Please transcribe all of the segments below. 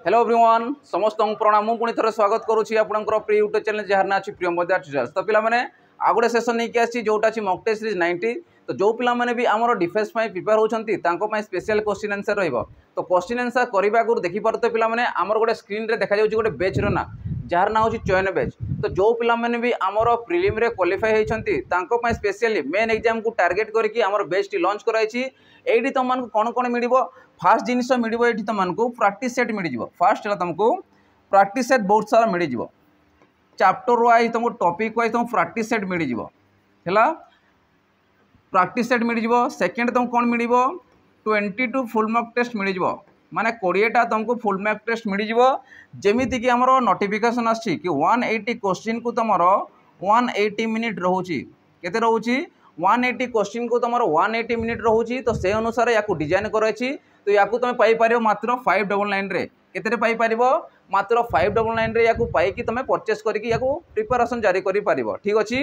Hello everyone समस्त प्रणाम मु पुणी थोड़े स्वागत करुँची आपंकर प्रिय यूट्यूब चैनल जहाँ ना प्रिय मजा ट्यूटर्स। तो पिला माने आ गोटे सेसन नहीं आसी जोटा अच्छी मॉक टेस्ट सीरीज 90। तो जो पिला माने भी आमर डिफेंस प्रिपेयर होती स्पेशल क्वेश्चन आंसर रहिबो। तो क्वेश्चन आंसर करने आगु देखी पारे पिला माने आमर गोटे स्क्रीन रे देखा जाउची गोटे बैच रो ना जार ना हूँ चयन बैच। तो जो पिला माने भी आमर प्रिलिम रे क्वालिफाई होती स्पेशली मेन एग्जाम को टार्गेट करके आमर बैच टी लॉन्च कराई। एठी तुमको कौन कौन मिल फास्ट जिनस मिल तुमको प्रैक्टिस सेट मिल जाव। फास्ट है तुमको प्रैक्टिस सेट बहुत सारा मिल जाव। चैप्टर वाइज तुमको टॉपिक वाइज तुमको प्रैक्टिस सेट मिल जाव है प्रैक्टिस सेट मिल जाव। सेकेंड तुमको कौन मिल 22 फुल मार्क टेस्ट मिल जाव माने 20टा तुमको फुल मार्क टेस्ट मिल जाव। जेमिति कि हमरो नोटिफिकेशन आछि कि 180 क्वेश्चन को तुमरो 180 मिनिट रहउची केते रहउची 180 क्वेश्चन को तुम 180 मिनिट रोचे। तो से अनुसार या डिजाइन कराई। तो या तुम पाइपर मात्र 599 रे केते पाई मात्र 599 रे या पाई तुम परचेस करके प्रिपरेशन जारी कर पार। ठीक अच्छे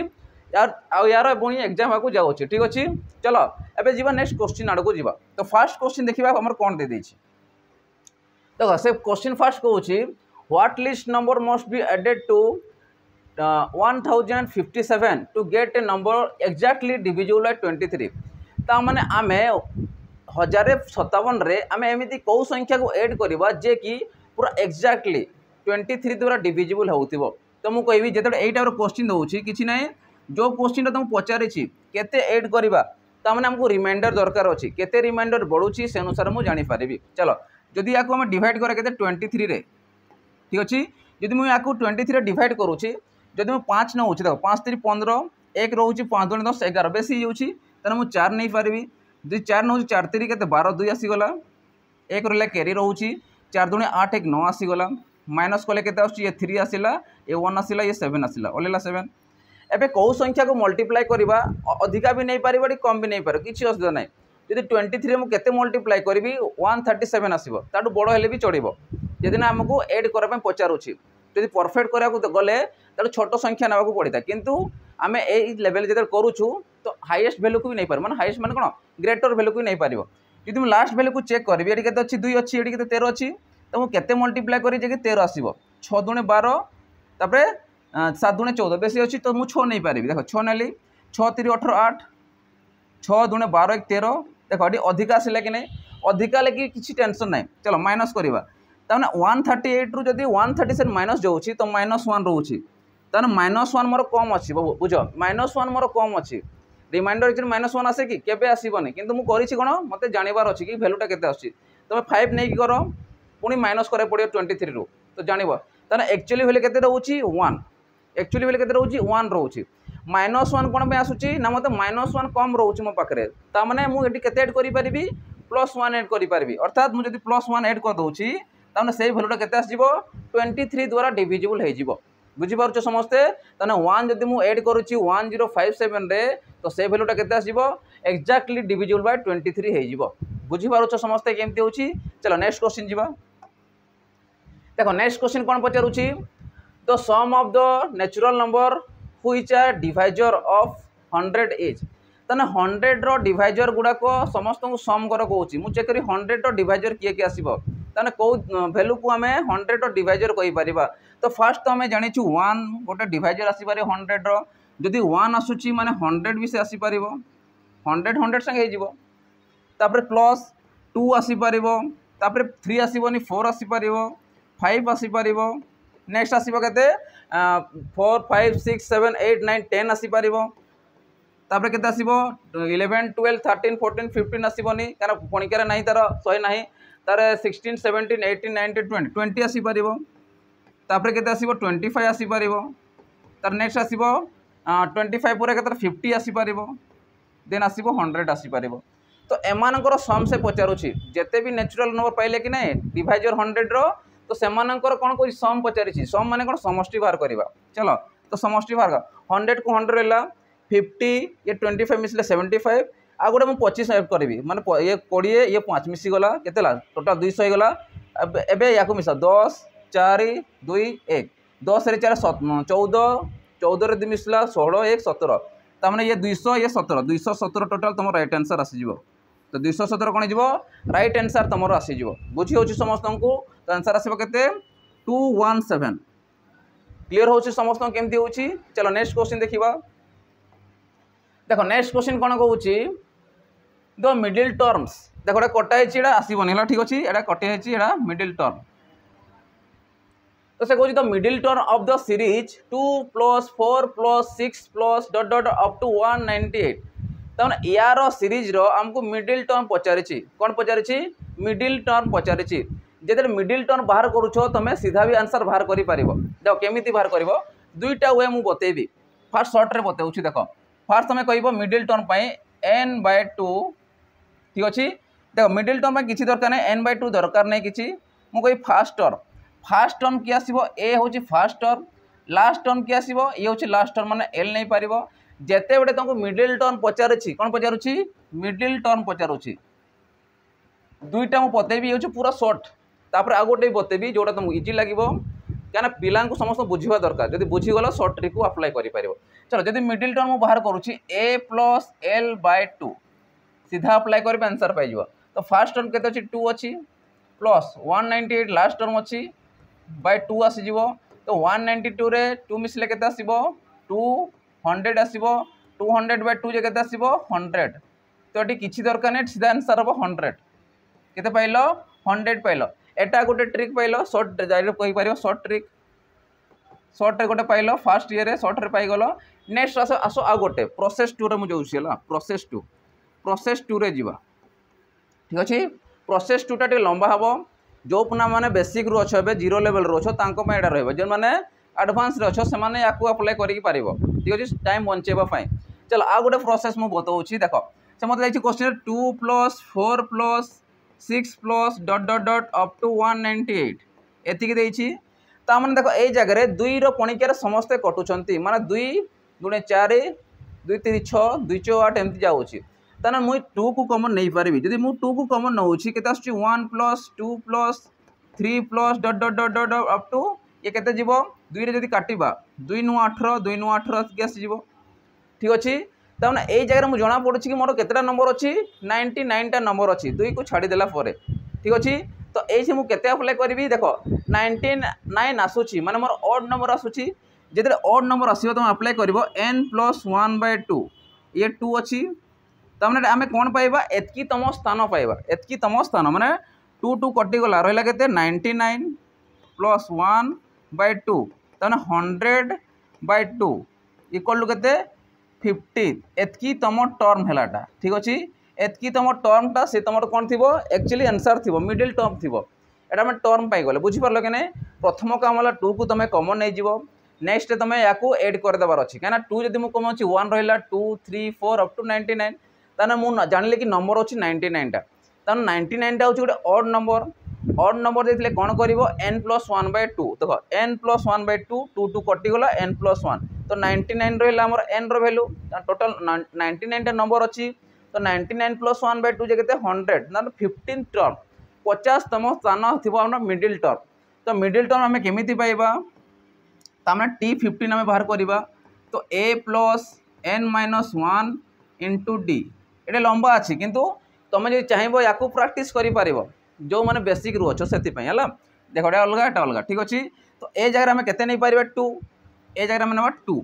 यार पुणी एग्जाम आगे जाऊँ। ठीक अच्छे चलो एबे जीवा नेक्स्ट क्वेश्चन आड़ को जीवा। तो फास्ट क्वेश्चन देखा आम कौन दे देछि देखो से क्वेश्चन फास्ट कहूँ what least number must be added to 1057 to get a number exactly divisible by 23। ता माने आमे 1057 रे आमे एमिति कौ संख्या को ऐड करबा जे कि पूरा एक्जाक्टली 23 द्वारा डिविजिबल होउतिबो। तो मु कहबी जेते एटा रो क्वेश्चन दउछि किछि नै जो क्वेश्चन तुम पचारि छी केते ऐड करबा ता माने हमको रिमाइंडर दरकार अछि केते रिमाइंडर बढुछि से अनुसार मु जानि पारिबी। चलो जदि याको हम डिवाइड करे केते 23 रे ठीक अछि जदि मु याको 23 रे डिवाइड करूछि जदि मैं 5 नौ देखो 5 3 15 1 रोचे 5 2 10 11 बेसी होची तेना मु 4 नहीं पारिबी। जदि 4 नौ 4 3 केते 12 2 आसीगला 1 रहले कैरी रोची 4 2 8 1 9 आसीगला माइनस कले केते आछी ये 3 आसीला ये 1 आसीला ये 7 आसीला ओलेला 7। एबे कौ संख्या को मल्टीप्लाई करबा अधिका भी नहीं पारिबा कम भी नहीं पार किछि असुविधा नहीं। जदि 23 मु केते मल्टीप्लाई करबी 137 आसीबो ताडू बड़ हेले भी चढ़िबो। जदि ना हमको ऐड करा पे पचारुछि जदि परफेक्ट करा को गले ताडू छोट संख्या नाबा को पड़ता किंतु आमे ए लेवल जदि करूछु तो हाईएस्ट वैल्यू को भी नहीं पार माने हाईएस्ट माने कोन ग्रेटर वैल्यू को नहीं पारिबो। जदि मैं लास्ट वैल्यू को चेक करबी एडी केते अछि 2 अछि एडी केते 13 अछि तो मु केते मल्टीप्लाई करी जे कि 13 आसीबो 6 दुने 12 तापरे 7 दुने 14 बेसी अछि तो मु 6 नहीं पारिबी। देखो 6 नेली 6 3 18 8 6 दुने 12 1 13 देखो एडी अधिका आसिला कि नहीं अधिका लेकि किछि टेंशन नहीं। चलो माइनस करबा ताने 138 रु जदि 137 माइनस जाउछि तो -1 रहउछि ताने -1 मोर कम अच्छी बुझ -1 मोर कम अच्छी रिमाइंडर एक्चुअली -1 आसे कि केबे आसीबनी किंतु मु करिछि कोन मते जानिबार अछि कि वैल्यूटा केते आछि तमे 5 नै करो पुनी माइनस करे पड़ियो 23 रु तो जानिबो ताने एक्चुअली वैल्यू केते रहउछि 1 एक्चुअली वैल्यू केते रहउछि 1 रहउछि -1 कोन पे आसुछि ना मते -1 कम रहउछि मो पाखरे ता माने मु एटी केते ऐड करि परिबी +1 ऐड करि परिबी अर्थात मु जदि +1 ऐड कर दउछि ताने सेही वैल्यूटा केते आसीबो 23 द्वारा डिविजिबल हे जिवो। बुझिपार समस्ते ताने 1 जदि मु ऐड करूची 1057 रे तो से वैल्यूटा केते आसीबो एक्जाक्टली डिविजिबल बाय 23 हे जिवो। बुझिपार समस्ते केमती होची। चलो नेक्स्ट क्वेश्चन जिबा। देखो नेक्स्ट क्वेश्चन कोन पचारुची the sum of the natural number which are divisor of 100 is ताने 100 रो डिवाइजर गुडा को समस्त को सम कर कहूची मु चेक करी 100 रो डिवाइजर किए के आसीबो ताने को वैल्यू को हमें 100 रो डिवाइजर कहि परिबा। तो फास्ट तो हमें जानी 1 गोटे डिवाइजर आसी पारे 100 रो जदि 1 आसुची माने 100 भी से आसी पारिबो 100 100 संगे हे जिवो तापर प्लस 2 आसी पारिबो तापर 3 आसीबोनी 4 आसी पारिबो 5 आसी पारिबो नेक्स्ट आसीबो केते 4 5 6 7 8 9 10 आसी पारिबो तापर केते आसीबो 11 12 13 14 15 आसीबोनी कारण पणिकारे नाही तार 100 नाही तार 16 17 18 19 20 20 आसी पारिबो तापर केते आसीबो 25 आसी पारिबो तार नेक्स्ट आसीबो 25 पूरा केते 50 आसी पारिबो देन आसीबो 100 आसी पारिबो। तो एमानकर सम से पचारुछि जेते भी नेचुरल नंबर पाइले कि नहीं डिवाइजर 100 रो तो सेमानकर कोन कोइ सम पचारिछि सम माने कोन समष्टि बाहर करबा। चलो तो समष्टि बाहर 100 को 100 रेला 50 ये 25 मिसले 75 आ गोटे मु 25 ऐड करबी माने ये 20 ये 5 मिसी गला केतेला टोटल 200 हे गला। एबे याको मिसा 10 4 2 1 10 रे 4 14 14 रे 2 मिसला 16 1 17 ता माने ये 200 ये 17 217 टोटल तुम राइट आंसर आसी जिवो। तो 217 कोन जिवो राइट आंसर तुमरो आसी जिवो। बुझी होची समस्त को तो आंसर आसो के 217। क्लीयर हो समस्त केमती हो। चलो नेक्स्ट क्वेश्चन देखा। देखो नेक्स्ट क्वेश्चन कौन कहूँ द मिडिल टर्म्स। देखो कटाई आसबनी ठीक अच्छे यहाँ कटाई मिडिल टर्म। तो से कहूँ the middle term of the series 2 + 4 + 6 + ... up to 198। तमाने यार सीरीज रो आमको मिडिल टर्म पचारि कौन पचारि मिडिल टर्म पचारि। जेते मिडिल टर्म बाहर करूछ तुम सीधा भी आंसर बाहर करि परिबो। देखो केमिति बाहर करिवो दुईटा वे मु बतेबी। फास्ट शॉर्ट रे बतेउछि। देखो फास्ट तुम कहबो मिडिल टर्म पई n/2 ठीक अछि। देखो मिडिल टर्म किसी दरकार नहीं n/2 दरकार नहीं किसी। मु कहि फास्ट टर्म कि आसीबो ए होछि फास्ट टर्म। लास्ट टर्म कि आसीबो ए होछि लास्ट टर्म माने एल नहीं पारिबो। जेते बडे तुमको मिडिल टर्म पचारुछि कौन पचारुछि मिडिल टर्म पचारुछि। दुईटा मु बतेबी होछि पूरा शॉर्ट। तापर आ गोटे बतेबी जोटा तुमको इजी लागिबो क्या पिला समस्त बुझा दरकार। जब बुझीगल शॉर्ट ट्रिक को अप्लाई कर। चलो जब मिडिल टर्म बाहर करुँची a + l/2 सीधा अप्लाई कर आंसर पाई। तो फास्ट टर्म के 2 अच्छी प्लस 198 लास्ट टर्म अच्छी /2 आसीज। तो 192 रे 2 मिसले के 200 आसो 200/2 जे के 100। तो ये किसी दरकार नहीं सीधा आंसर हम 100 के पाइल 100 पाइल। एटा गोटे ट्रिक पाइल शॉर्ट डायरेक्ट कहि पारियो शॉर्ट ट्रिक। शॉर्ट रे गोटे पाइल फास्ट ईयर शॉर्ट रे पाइगल। नेक्स्ट आसो आसो आ गोटे प्रोसेस 2 रे मु जाउछि हला प्रोसेस 2 रे जीवा ठीक अछि। प्रोसेस 2 टा टे लंबा हबो। जो पुना माने बेसिक रु अच्छे 0 लेवल रु अच्छो तांको में एडा रहबो। जे माने एडवांस रे अच्छो से माने याकू अप्लाई करि पारिबो ठीक अछि टाइम बंचेबा पई। चल आ गोटे प्रोसेस मु बताउछि। देखो से मते जाइछि क्वेश्चन 2 + 4 + 6 + ... अप टू 198 एतिक देइछि। ता माने देखो ए जगह रे 2 रो पणिकार समस्त कटुचंती माने 2 × 4 2 × 3 = 6 2 × 8 एमति जाउछि। ताना मुई 2 को कॉमन नहीं पारिबी। जदि मु 2 को कॉमन नउछि केते आछी 1 + 2 + 3 + ... अप टू ये केते जीवो 2 रे जदि काटिबा 2 × 18 2 × 18 के आसी जीवो ठीक अछि। ताने ए जगह मु जना पड़ुछि कि मोर केतेटा नंबर अछि 99 टा नंबर अछि 2 को छाडी देला परे ठीक अछि। तो एसे मु केते अप्लाई करबी देखो 99 आसुछि माने मोर ऑड नंबर आसुछि। जेते ऑड नंबर आसीबो तुम अप्लाई करबो n + 1/2 ये 2 अछि। तमने आमे कोन पाइबा एतकी तम स्थान पाइबा। एतकी तम स्थान माने 2 2 कटि गला रहला केते 99 + 1/2 तने 100/2 इक्वल टू केते 50। एतकी तम टर्म हेलाटा ठीक अछि। एतकी तम टर्मटा से तमर कोन थिबो एक्चुअली आंसर थिबो मिडिल टर्म थिबो। एटा हम टर्म पाई गले बुझी परलो कि नहीं। प्रथम काम वाला 2 को तुम कॉमन नहीं जीवो। नेक्स्ट तुम याकू ऐड कर देबार अछि काना 2 जदि मु कम अछि 1 रहला 2 3 4 अप टू 99 ताना मु जानले कि नंबर अछि 99 टा। तान 99 टा होछि गोटे ऑड नंबर देथिले कोन करिवो n + 1/2 देखो n + 1/2 2 2 कटि गला n + 1 तो 99 रहला हमर n रो वैल्यू टोटल 99 टा नंबर अछि। तो 99 + 1/2 जे केते 100 ना 15 टर्म 50 तम स्थान थिबो हमर मिडिल टर्म। तो मिडिल टर्म हमें केमिति पाइबा तामे t15 हमें बाहर करिबा। तो a + n - 1 * d एटे लंबा अछि किंतु तुम जे चाहिबो याकू प्रैक्टिस करि पारिबो जो माने बेसिक रु अच्छो सेति पय हला। देखो एटा अलगा ठीक अछि। तो ए जगह हमें केते नहीं पारिबा 2 ए जगह में नबा 2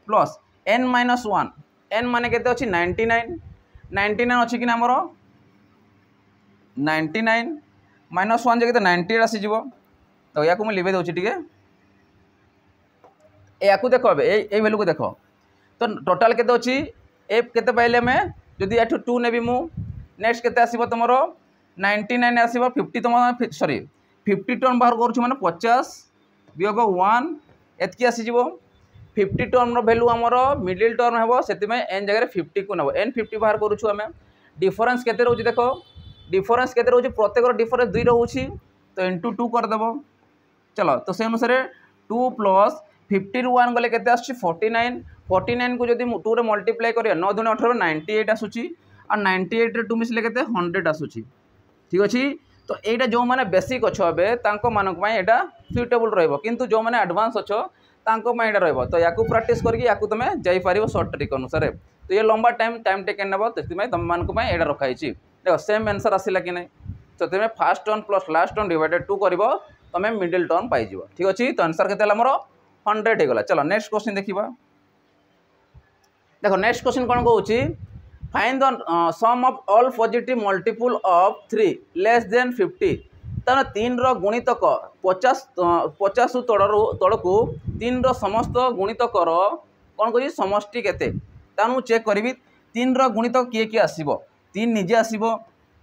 प्लस n - 1 n माने केते अछि 99 अछि कि हमरो 99 - 1 जे केते 98 आसी जीवो। तो याकू मैं लिबे दउछि ठीक है। याकू देखो ए वैल्यू को देखो। तो टोटल केते अछि ए केते पाइले हमें जदि एठू 2 नेबी मु नेक्स्ट केते आसीबो तमरो 99 आसीबो 50 तम सॉरी 50 टर्म बाहर करूछु माने 50 वियोग 1 एतकी आसी जीवो। 50 टर्म रो वैल्यू हमरो मिडिल टर्म हेबो सेति में n जगह 50 को नबो n 50 बाहर करूछु हमें। डिफरेंस केते रहउछि देखो डिफरेंस केते रहउछि प्रत्येक रो डिफरेंस 2 रहउछि तो * 2 कर देबो। चलो तो से अनुसार 2 + 50 ରୁ 1 गले केते आछि 49 को जदि 2 रे मल्टीप्लाई करिया 9 × 18 98 आसुची और 98 रे 2 मिसले केते 100 आसुची ठीक अछि। तो एटा जो माने बेसिक अच्छो अबे तांको मानक पय एटा सुइटेबल रहइबो किंतु जो माने एडवांस अच्छो तांको पय एटा रहइबो। तो याकू प्रैक्टिस करके याकू तमे जाई पारिबो शॉर्ट ट्रिक अनुसार। तो ये लंबा टाइम टेकन नबो तथि में तम मानक पय एटा रखाइछि। देखो सेम आंसर आसिला कि नहीं। तो तुम fast turn plus last turn divided 2 कर तुम मिडिल टर्न पाई ठीक अच्छे। तो आंसर के 100 होगा। चलो नेक्स्ट क्वेश्चन देखा। देखो नेक्स्ट क्वेश्चन कौन कौन, find the sum of all positive multiple of 3 less than 50। तार 3 गुणितक 50 तल को 3 समस्त गुणितकर कौन कह समष्टि केते चेक करी। 3 गुणितक किए किए आसब, 3 निजे आसब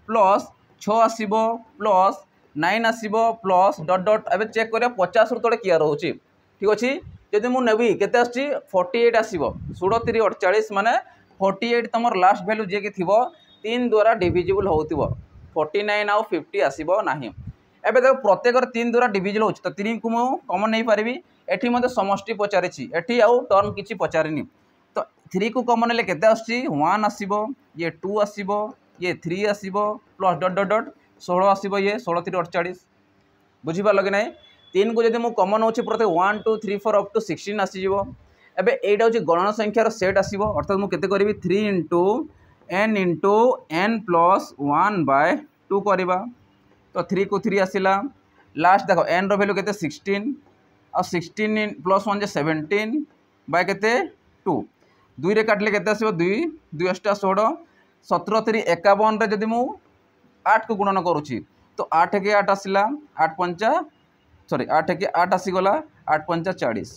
प्लस 6 आसब प्लस 9 आसब प्लस डट डट। अब चेक करिया 50 तले किए रोचे ठीक अच्छे। जदि मुझे नेबी के 48 आसब 16 3 48 माने 48 तुम लास्ट भैल्यू जी कि 3 द्वारा डिविजिबल हो 49 आउ 50 आसब ना। एबे देखो प्रत्येक 3 द्वारा डिविजिबल हो तो 3 को मुझे कमन नहीं पारि। एठी मते समष्टि पचारिछि, एठी आउ टर्न किछि पचारिनी। तो 3 को कमन ले केते आछि 1 आसीबो, ये 2 आसीबो, ये 3 आसीबो प्लस डट डट डट 16 आसीबो, ये 16 3 48 बुझी पारलो कि नहीं। 3 को जदि मु कमन होछि प्रत्येक 1 2 3 4 अप टू 16 आसीजिवो। एबे एटा होछि गणना संख्यार सेट आसीबो, अर्थात मु केते करिवि 3 into n प्लस 1 बाय 2 करबा। तो 3 को 3 आसिला, लास्ट देखो n रो वैल्यू केते 16 और 16 प्लस 1 जे 17 बाय केते 2 2 रे काटले केते आसीबो 2 2 8 16 17 3 51 रे जदि मु 8 को गुणन करूछि तो 8 के 8 आसिला 8 के 8 आसीगला 8 5 40।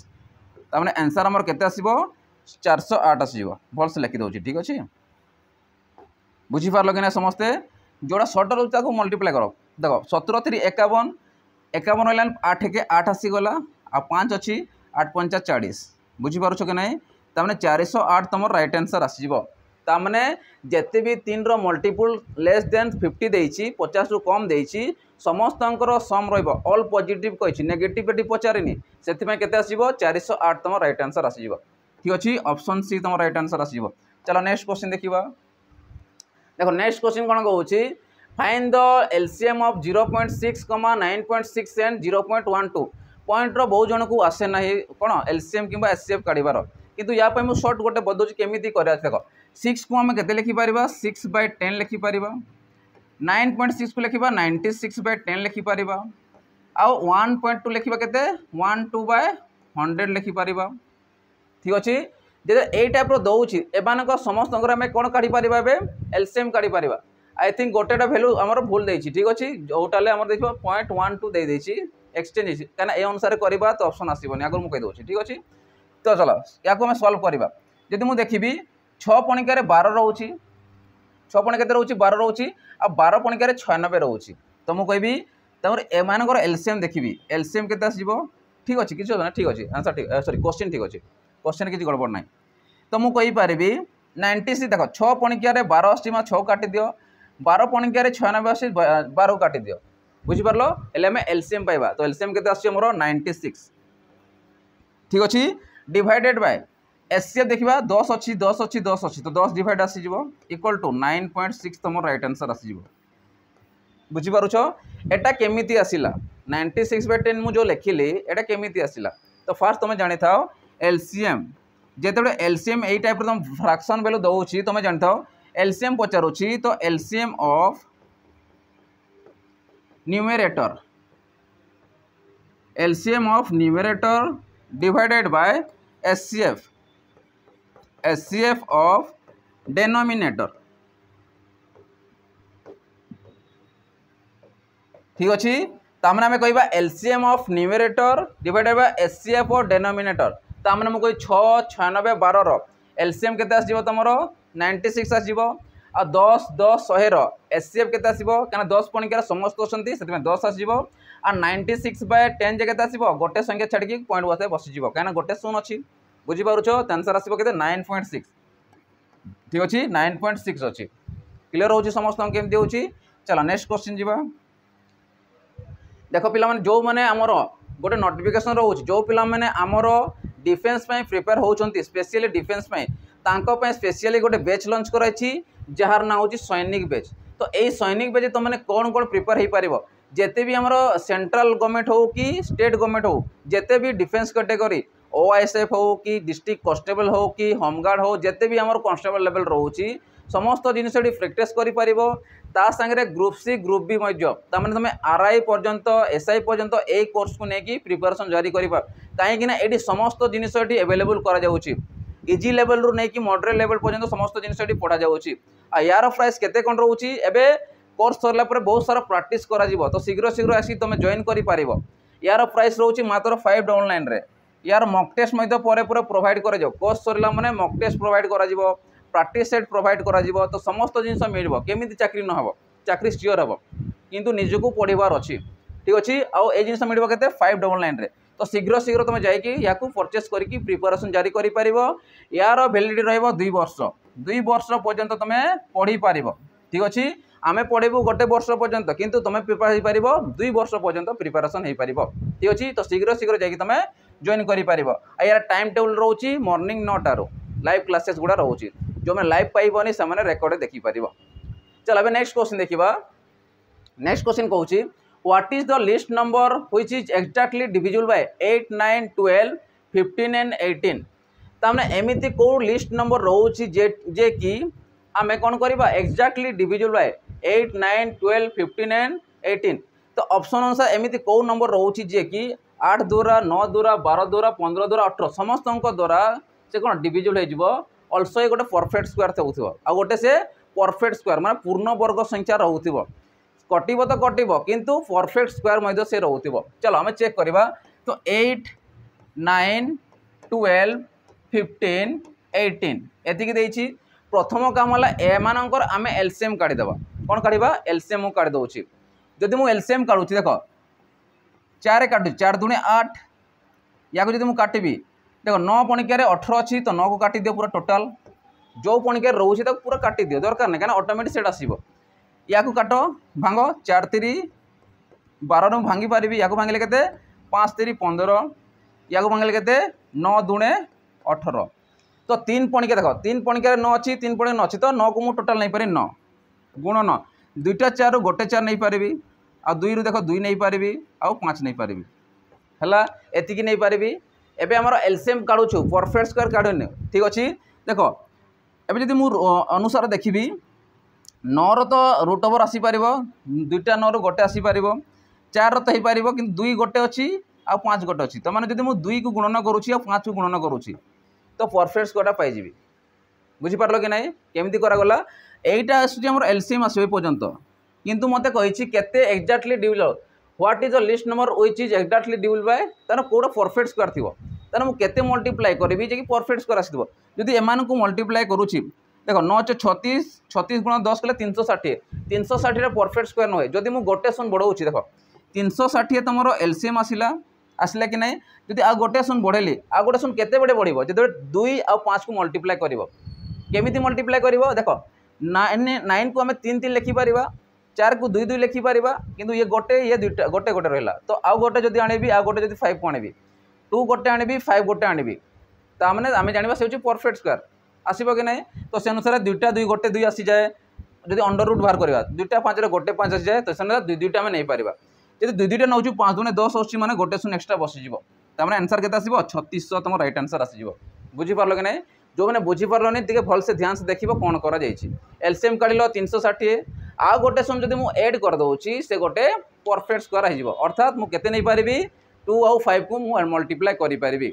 तार आंसर आमर केते आसीबो 408 आसीबो। भलसे लिखि दउछि ठीक अछि। बुझी पारलो कि ना समस्ते। जोड़ा सर्ट रोचा को मल्टीप्लाई करो। देखो 17 3 51 51 होइला 8 के 8 आसीगला आ 5 अच्छी 8 5 40 बुझी पारुछ कि नहीं। तार 408 तुम राइट आंसर आसीबो। तामने जेते भी 3 रो मल्टीपल लेस देन 50 देइछि 50 रु कम देइछि समस्तंकर सम रहइबो। ऑल पॉजिटिव कहिछि नेगेटिव एटी पचारिनी सेति केते आसीबो 408 तुम राइट आंसर आसीबो ठीक अछि। ऑप्शन सी तुम राइट आंसर आसीबो। चलो नेक्स्ट क्वेश्चन देखिबा। देखो नेक्स्ट क्वेश्चन कौन कहूँ, find the LCM of 0.6, 9.6 and 0.12। Point रो बहुत जन को आसे ना कौन एलसीएम कि एचसीएफ काढ़ार, किंतु या मुझे सर्ट गोटे बदलुची केमी कर। देख 6 को आम के लिखिपर 6/10 लिखिपर, 9.6 को लिखा 96/10 लिखिपर, आउ 1.2 लिखा के 12/100 लिखिपर ठीक अच्छे। जे ए टाइप दौर एमान समस्त आम कौन काढ़ी पारे एलसीएम काढ़ी पार। आई थिंक गोटेटा भैल्यू आमर भूल देती ठीक अच्छे। जोटा आम देखिए 0.12 देदेसी एक्सचेंज कहीं ए अनुसार करवा तो ऑप्शन आसबनी आगर मुझे कहीदे ठीक अच्छे। तो चलो या आम सल्व करवा। जदि मुझे देखी 6 पणिकार 12 रोचे 6 पणिका के रोचे 12 रोचे आ 12 पणिकार 96 रोचे। तो मुझे कहबी तमर एमानकर एलसीएम देखी एलसीएम के ठीक अच्छे किसी ना ठीक अच्छे आंसर ठीक सॉरी क्वेश्चन ठीक अच्छे क्वेश्चन किसी गड़बड़ ना। तो मुझे कहीपरि 96 देख 6 पणिकार 12 आसी 6 काटी दियो 12 पणिकार 96 आसी 12 काटी दियो बुझीपार एल एलसीएम पाइबा। तो एलसीएम के 96 ठीक अच्छे डिवाइडेड बाय एचसीएफ देखा 10 अच्छी 10 अच्छी 10 अच्छी तो 10 डिवाइड आसीज इक्वल टू 9.6 तुम राइट आंसर आसीज बुझीपारुछ। एटा केमिति आसिला 96/10 मु जो लिखिली एटा केमिति आसिला। तो फास्ट तुम जानी था एलसीएम जेते एलसीएम यही टाइप तुम फ्रैक्शन वैल्यू दौची तुम जानी था एलसीएम पचारुची। तो LCM of numerator divided by HCF of denominator ठीक अच्छे। तामने आम कह LCM of numerator divided by HCF of denominator. तामने मुझे 6 96 12 एलसीएम के तुम 96 आसो आ 10 10 100 एचसीएफ के क्या 10 पणिकार समस्त अच्छा 10 आसो आ 96/10 जगह आसो गोटे संख्या छाड़ी पॉइंट बस बसीज कहीं गोटे शून अच्छी बुझीपार। तो आंसर आसो के 9.6 ठीक अच्छे 9.6 अच्छी क्लीयर हो समस्त केमती हो। चलो नेक्स्ट क्वेश्चन जी। देख पिला जो मैंने आमर गोटे नोटिफिकेशन रोचे जो पिला मैंने आमर डिफेन्स प्रिपेयर होती स्पेशली डिफेन्स स्पेशली गोटे बैच लॉन्च कराई जार ना हूँ सैनिक बैच। तो यही सैनिक बैच तुमने कौन कौन प्रिपेयर हो पार जिते भी आमर सेंट्रल गवर्नमेंट हो कि स्टेट गवर्नमेंट हो जिते भी डिफेन्स कैटेगरी ओआईएसएफ हो कि डिस्ट्रिक्ट कांस्टेबल हो कि होमगार्ड हो जिते भी आमर कांस्टेबल लेवल रोचे समस्त जिनिस प्रेक्टिस कर ग्रुप सी ग्रुप बी तार तुम आरआई पर्यंत एसआई पर्यंत यही कोर्स को लेकिन प्रिपरेशन जारी कर कहीं समस्त जिनिस अवेलेबल कर इजी लेवल रू नहीं मॉडरेट लेवल पर्यंत समस्त जिनिस पढ़ा जाऊँगी यार प्राइस केते कौन रोचे एवं कोर्स सरला बहुत सारा प्रैक्टिस करा तो शीघ्र शीघ्र आसी तुम जॉइन कर यार प्राइस रोचे मात्र 5 ऑनलाइन रे यार मॉक टेस्ट पूरे प्रोवाइड कर कोर्स सरला माने मॉक टेस्ट प्रोवाइड कर प्रैक्टिस सेट प्रोवाइड कर तो समस्त जिन मिल केमी चाकरी न हो चाकरी सियोर हम किंतु निजक पढ़ार अच्छी ठीक अच्छे आउ ये जिन मिल के 5 ऑनलाइन रे तो शीघ्र शीघ्र तुम जा परचेस करके प्रिपरेशन जारी कर यार वैलिडिटी रही 2 वर्ष 2 वर्ष पर्यंत तुम पढ़ी पार ठीक अच्छे आमे पढ़ेबू गोटे वर्ष पर्यंत किंतु तुम प्रिपेयर हो पार 2 वर्ष पर्यंत प्रिपरेशन हो पार ठीक अच्छे तो शीघ्र शीघ्र जा तुम जॉइन कर यार टाइम टेबल रोचे मॉर्निंग 9 लाइव क्लासेस गुड़ा रोचे जो मैं लाइव पाइबनी से रेकर्ड देखिपर। चल अब नेक्स्ट क्वेश्चन देखा। नेक्स्ट क्वेश्चन कहूँ what is the list number which is exactly divisible by 8, 9, 12, 15 and 18 तामने एमिति को लिस्ट नंबर रोचे जे कि आमे कौन करवा एक्जाक्टली डिविजिबल बाय 8, 9, 12, 15 एंड 18 तो ऑप्शन अनुसार एमिति को नंबर रोचे जे कि 8 द्वारा 9 द्वारा 12 द्वारा 15 द्वारा 18 समस्त द्वारा से कौन डिविजिबल हो अल्सो ये गोटे परफेक्ट स्क्वायर हो आ गोटे से परफेक्ट स्क्वायर माने पूर्ण वर्ग संख्या रोथिबो कटिबो तो कटिबो किंतु परफेक्ट स्क्वायर मध्य से रोथिबो। चलो आमे चेक करबा तो 8, 9, 12, 15, 18 एतिकी देछि प्रथम काम होला एमानकर आमे एलसीएम काढी देबा कोन काढिबा एलसीएम काढी दोछि जदि मु एलसीएम काढुछि देखो 4 काटु 4 दूने 8 या को जदि मु काटिबी देखो 9 पणिकार 18 अच्छी तो 9 को काटी दियो पूरा टोटाल जो पणिकार रोचे तक पूरा काटी दियो दरकार नहीं क्या ऑटोमेटिक सेट आसो या को काट भांग 4 3 12 नु भांगी पारि या को भांगिले केते 5 3 15 या को भांगिले केते 9 दूने 18 तो 3 पणिका देखो 3 पणिकार 9 अच्छी 3 पणिका 9 अच्छी तो 9 को मु टोटाल नहीं पारि 9 गुण 9 दुईटा 4 रू गोटे 4 नहीं पारि आ 2 रू देखो 2 नहीं पारि आ 5 नहीं पारि हला एतिकी नहीं पारि एबे हमर एलसीएम काढुछु परफेक्ट स्क्वायर काढुने ठीक अछि देखो एबे जदि मु अनुसार देखिबी 9 रो तो रूट ओवर आसी पारिबो दुईटा 9 रो गोटे आसी पारिबो 4 रो तो हे पारिबो किंतु 2 गोटे अछि आ 5 गोटे अछि तो माने जदि मु 2 को गुणन करूछि आ 5 को गुणन करूछि तो परफेक्ट स्क्वायर पाइ जिवि बुझि पारलो कि नाही केमिति करा गला एटा आसुछि हमर एलसीएम आसबे पर्यंत किंतु मते कहिछि केते exactly divisible what is the list number which is exactly divisible by तार कोड परफेक्ट स्क्वायर थिबो तार मु केते मल्टीप्लाई करबी जे कि परफेक्ट स्क्वायर आसीबो जदि एमान को मल्टीप्लाई करूछि देखो 9 36 36 गुण 10 कले 360 360 रे परफेक्ट स्क्वायर न होय जदि मु गोटे सुन बढ़ौछि देखो 360 तमरो एलसीएम आसिला कि नहीं जदि आ गोटे सुन बढ़ेली आ गोटे सुन केते बडे बढ़िबो जदि 2 आ 5 को मल्टीप्लाई करिवो केमिति मल्टीप्लाई करिवो देखो 9 को हमें 3 3 लिखि परिबा 4 को 2 2 लिखि परिबा किंतु ये गोटे ये दुईटा गोटे गोटे रहला तो आ गोटे जदि आनेबी आ गोटे जदि 5 को आनेबी 2 गोटे आनेबी 5 गोटे आनेबी ता माने आमे जानिबा से परफेक्ट स्क्वायर आसीबो कि नहीं तो से अनुसार दुईटा 2 गोटे 2 आसी जाए जदि अंडर रूट बाहर करबा दुईटा 5 रे गोटे 5 आसी जाए तो से अनुसार दुईटा आमे नहीं परिबा जदि दुईटा नउछु 5 दुने 10 आसी माने गोटे सुन एक्स्ट्रा बसि जिवो ता माने आंसर केते आसीबो 3600 तम राइट आंसर आसी जिवो बुझी पारलो कि नहीं जो मैंने बुझी पारलोनी टिके भल से ध्यान से देखिबो कोन करा जाईछि एलसीएम काढिलो 360 आ गोटे सुन जदि मु ऐड कर दोछि से गोटे परफेक्ट स्क्वायर आइ जिवो अर्थात मु केते नै पारिबी 2 आउ 5 को मु मल्टीप्लाई करि पारिबी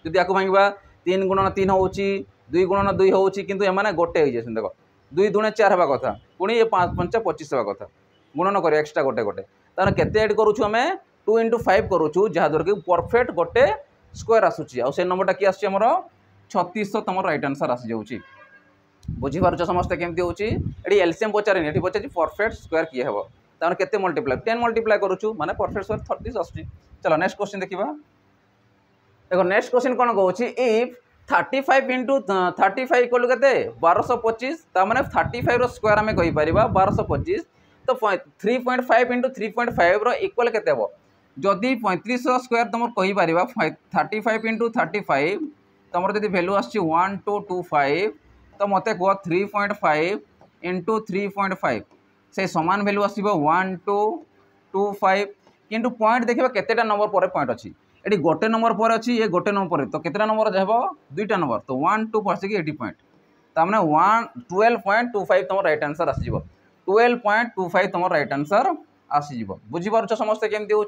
जदि आको भांगबा 3 गुणन 3 होउछि 2 गुणन 2 होउछि किंतु एमाने गोटे होई जेसन देखो 2 दुने 4 हबा कथा पुनी ये 5 5 25 हबा कथा गुणन करी एक्स्ट्रा गोटे गोटे तार केते ऐड करूछु हमें 2 * 5 करूछु जहा दर के परफेक्ट गोटे स्क्वायर आसुछि आ से नंबरटा की आसुछि हमरो 3600 तम राइट आंसर आसी जाउछि बुझी पारछ समस्त केमती होउछि एडी एलसीएम पचारिनी एठी पचाछि परफेक्ट स्क्वायर की हेबो तार केते मल्टीप्लाई 10 मल्टीप्लाई करूछु माने परफेक्ट स्क्वायर 36 आसुछि। चलो नेक्स्ट क्वेश्चन देखिबा देखो नेक्स्ट क्वेश्चन कोन कहउछि इफ 35 * 35 इक्वल केते 1225 ता माने 35 रो स्क्वायर हमें कहि परिबा 1225 तो 3.5 * 3.5 रो इक्वल केते हेबो जदि 35 रो स्क्वायर तुम कहि परिबा 35 * 35 तुमर जदि वैल्यू आछि 1225 तो मते को 3.5 * 3.5 से समान वैल्यू आसीबो 1225 किंतु पॉइंट देखिबा केतेटा नंबर पर पॉइंट अछि एडी गोटे नंबर पर अछि ये गोटे नंबर पर तो केतेटा नंबर जेबो दुईटा नंबर तो 1 2 परसे कि 80 पॉइंट तामने 12.25 तुम राइट आंसर आसीज 12.25 तुम राइट आंसर आसीज बुझीपार समस्ते केमती हो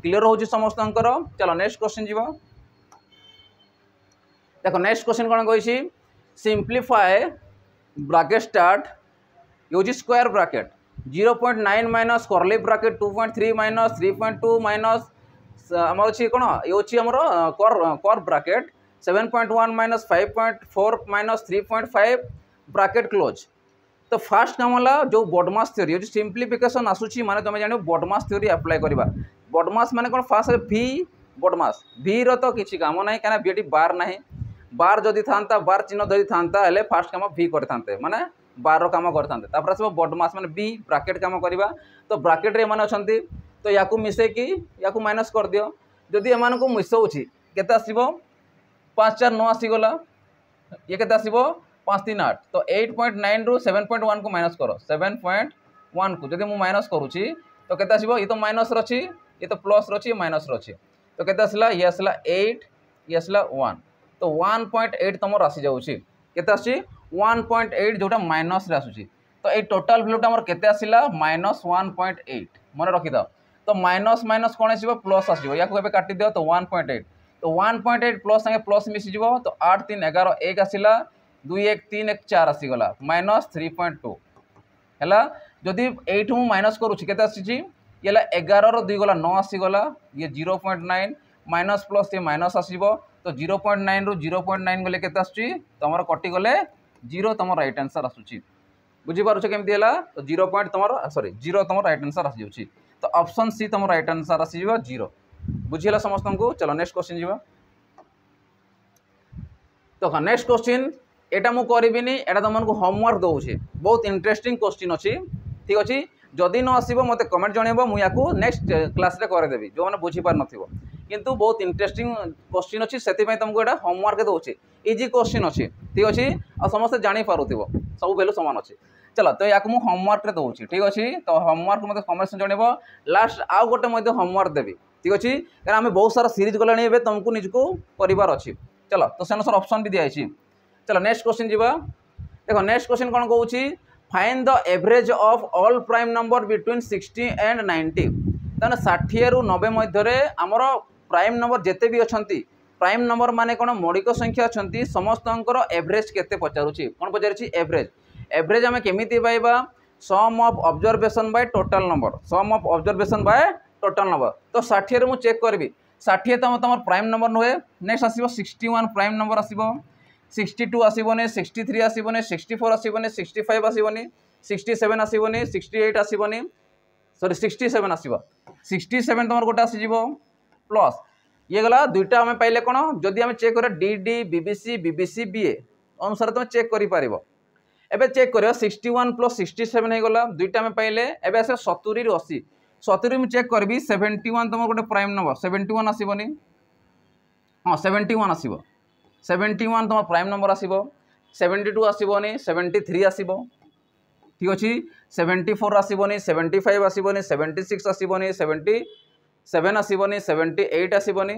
क्लीयर हो समस्त चलो नेक्स्ट क्वेश्चन जीव देखो नेक्स्ट क्वेश्चन कौन कही simplify bracket start use square bracket 0.9 minus curly bracket 2.3 minus 3.2 minus आम अच्छी कौन ये आमर कर bracket 7.1 minus 5.4 minus 3.5 bracket close तो फास्ट काम है जो बॉडमास थ्योरी जो सिंप्लीफिकेशन आसूची माने तुम जान बॉडमास थ्योरी अप्लाई करवा बॉडमास माने कौन फास्ट भी बॉडमास भी रो तो किसी काम ना कहीं भी बार ना बार जदि था बार चिन्ह जदि था हेल्ले फास्ट काम भी करते माने बार काम करते आस बॉडमास माने बी ब्रैकेट काम करवा तो ब्रैकेट रे माने अछंती तो या मिसेकी या माइनस कर दियो जदि एम को मिसाऊँगी केते आसीबो 5 4 9 आसीगला ये केते आसीबो 5 3 8 तो 8.9 रु 7.1 को माइनस करो 7.1 को जदि मु माइनस करूची तो केते आसीबो ये तो माइनस रछि ये तो प्लस रछि माइनस रछि तो केते आसला ये आसला 8 ये आसला 1 तो 1.8 तमर आसी जाउची केते आसी 1.8 जोटा माइनस रे आसुची तो ये टोटल वैल्यूटा हमर केते आसिला -1.8 मन रखि दाओ तो माइनस माइनस कौन आसीबो प्लस आसीबो या को एबे काटि दियो तो 1.8 तो 1.8 प्लस संगे प्लस मिसी जीवो तो 8 3 11 1 आसिला 2 1 3 1 4 आसीगला -3.2 हैला जदि 8 मु माइनस करूची केते आसीची ये 11 रो 2 गला 9 आसीगला ये 0.9 माइनस प्लस ये माइनस आसीबो तो 0.9 रु 0.9 गले केते आछी तमर कटि गले 0 तमर राइट आंसर आसुची बुझी पारुछ केमती हैला तो 0 पॉइंट तमर सॉरी 0 तमर राइट आंसर आसी जाउची तो ऑप्शन सी तमर राइट आंसर आसी जीवो 0 बुझिला समस्त को चलो नेक्स्ट क्वेश्चन जीवा तो नेक्स्ट क्वेश्चन एटा मु करबिनी एटा तुमको होमवर्क दउछे बहुत इंटरेस्टिंग क्वेश्चन अछि ठीक अछि जदि न आसीबो मते कमेंट जणेबो मु याकू नेक्स्ट क्लास रे करे देबी जो माने बुझी पार नथिबो किंतु बहुत इंटरेस्टिंग क्वेश्चन अछि सेति पय तुमको एटा होमवर्क दउछे इजी क्वेश्चन अछि ठीक अछि आ समस्त जानि पारुथिबो सब वैल्यू समान अछि चलो तो याकू मु होमवर्क रे दउछी ठीक अछि तो होमवर्क मते कमेंट जणेबो लास्ट आ गोटे मते होमवर्क देबी ठीक अछि कारण आमे बहुत सारा सीरीज गलानी एबे तुमको निजको परिवार अछि चलो तो सेन सर ऑप्शन भी दिया अछि चलो नेक्स्ट क्वेश्चन जीवा देखो नेक्स्ट क्वेश्चन कोन कहउची find the average of all prime number between 60 and 90 तने 60 रु 90 मध्य रे हमर प्राइम नंबर जेते भी अछंती प्राइम नंबर माने कोन मौलिक संख्या अछंती समस्तंकर एवरेज केते पचारुची कोन पचारुची एवरेज एवरेज हमें केमिति पाइबा sum of observation by total number sum of observation by total number तो 60 रे मु चेक करबी 60 तमर प्राइम नंबर नुहे नेक्स्ट आसीबो 61 प्राइम नंबर आसीबो 62 आसीबोनी 63 आसीबोनी 64 आसीबोनी 65 आसीबोनी 67 आसीबोनी 68 आसीबोनी सॉरी 67 आसीबो 67 तमर गोटा आसी जीवो प्लस ये गला दुईटा हमें पाइले कोन जदि हमें चेक करे डीडी बीबीसी बीबीसी बीए अनुसार तुम चेक करि पारिबो एबे चेक करियो 61 प्लस 67 हे गला दुईटा हमें पाइले एबे आसे 70 रु 80 70 में चेक करबी 71 तमर गोटे प्राइम नंबर 71 आसीबोनी हां 71 आसीबो 71 तम प्राइम नंबर आसीबो 72 आसीबोनी 73 आसीबो ठीक अछि 74 आसीबोनी 75 आसीबोनी 76 आसीबोनी 77 आसीबोनी 78 आसीबोनी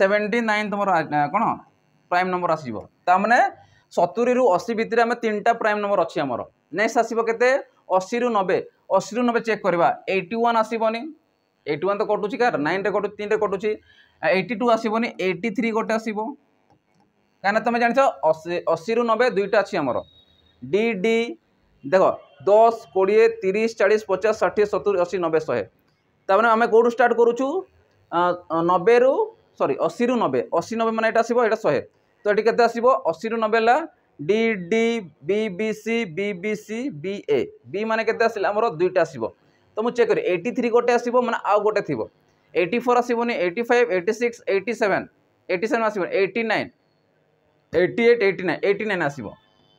79 तमर कोन प्राइम नंबर आसीबो ता माने 70 रु 80 भितर हमें तीनटा प्राइम नंबर अछि हमर नेक्स्ट आसीबो केते 80 रु 90 चेक करबा 81 आसीबोनी 81 तो कटुची कार 9 रे कटु 3 रे कटुची 82 आसीबोनी 83 गोटे आसीबो काना तुम जानि छ 80 रु 90 दुईटा अछि हमर डी डी देखो 10 20 30 40 50 60 70 80 90 100 ताने आमे कोडू स्टार्ट करूछु 90 रु सॉरी 80 रु 90 80 90 माने एटा आसीबो एटा 100 तो एटी केते आसीबो 80 रु 90 ला D D B B C B B C B A B माने केते आसिला हमर दुईटा आसीबो तो मु चेक करी 83 गोटे आसीबो माने आ गोटे थिबो 84 आसीबोनी 85 86 87 87 आसीबो 89 88 89 89 आसीबो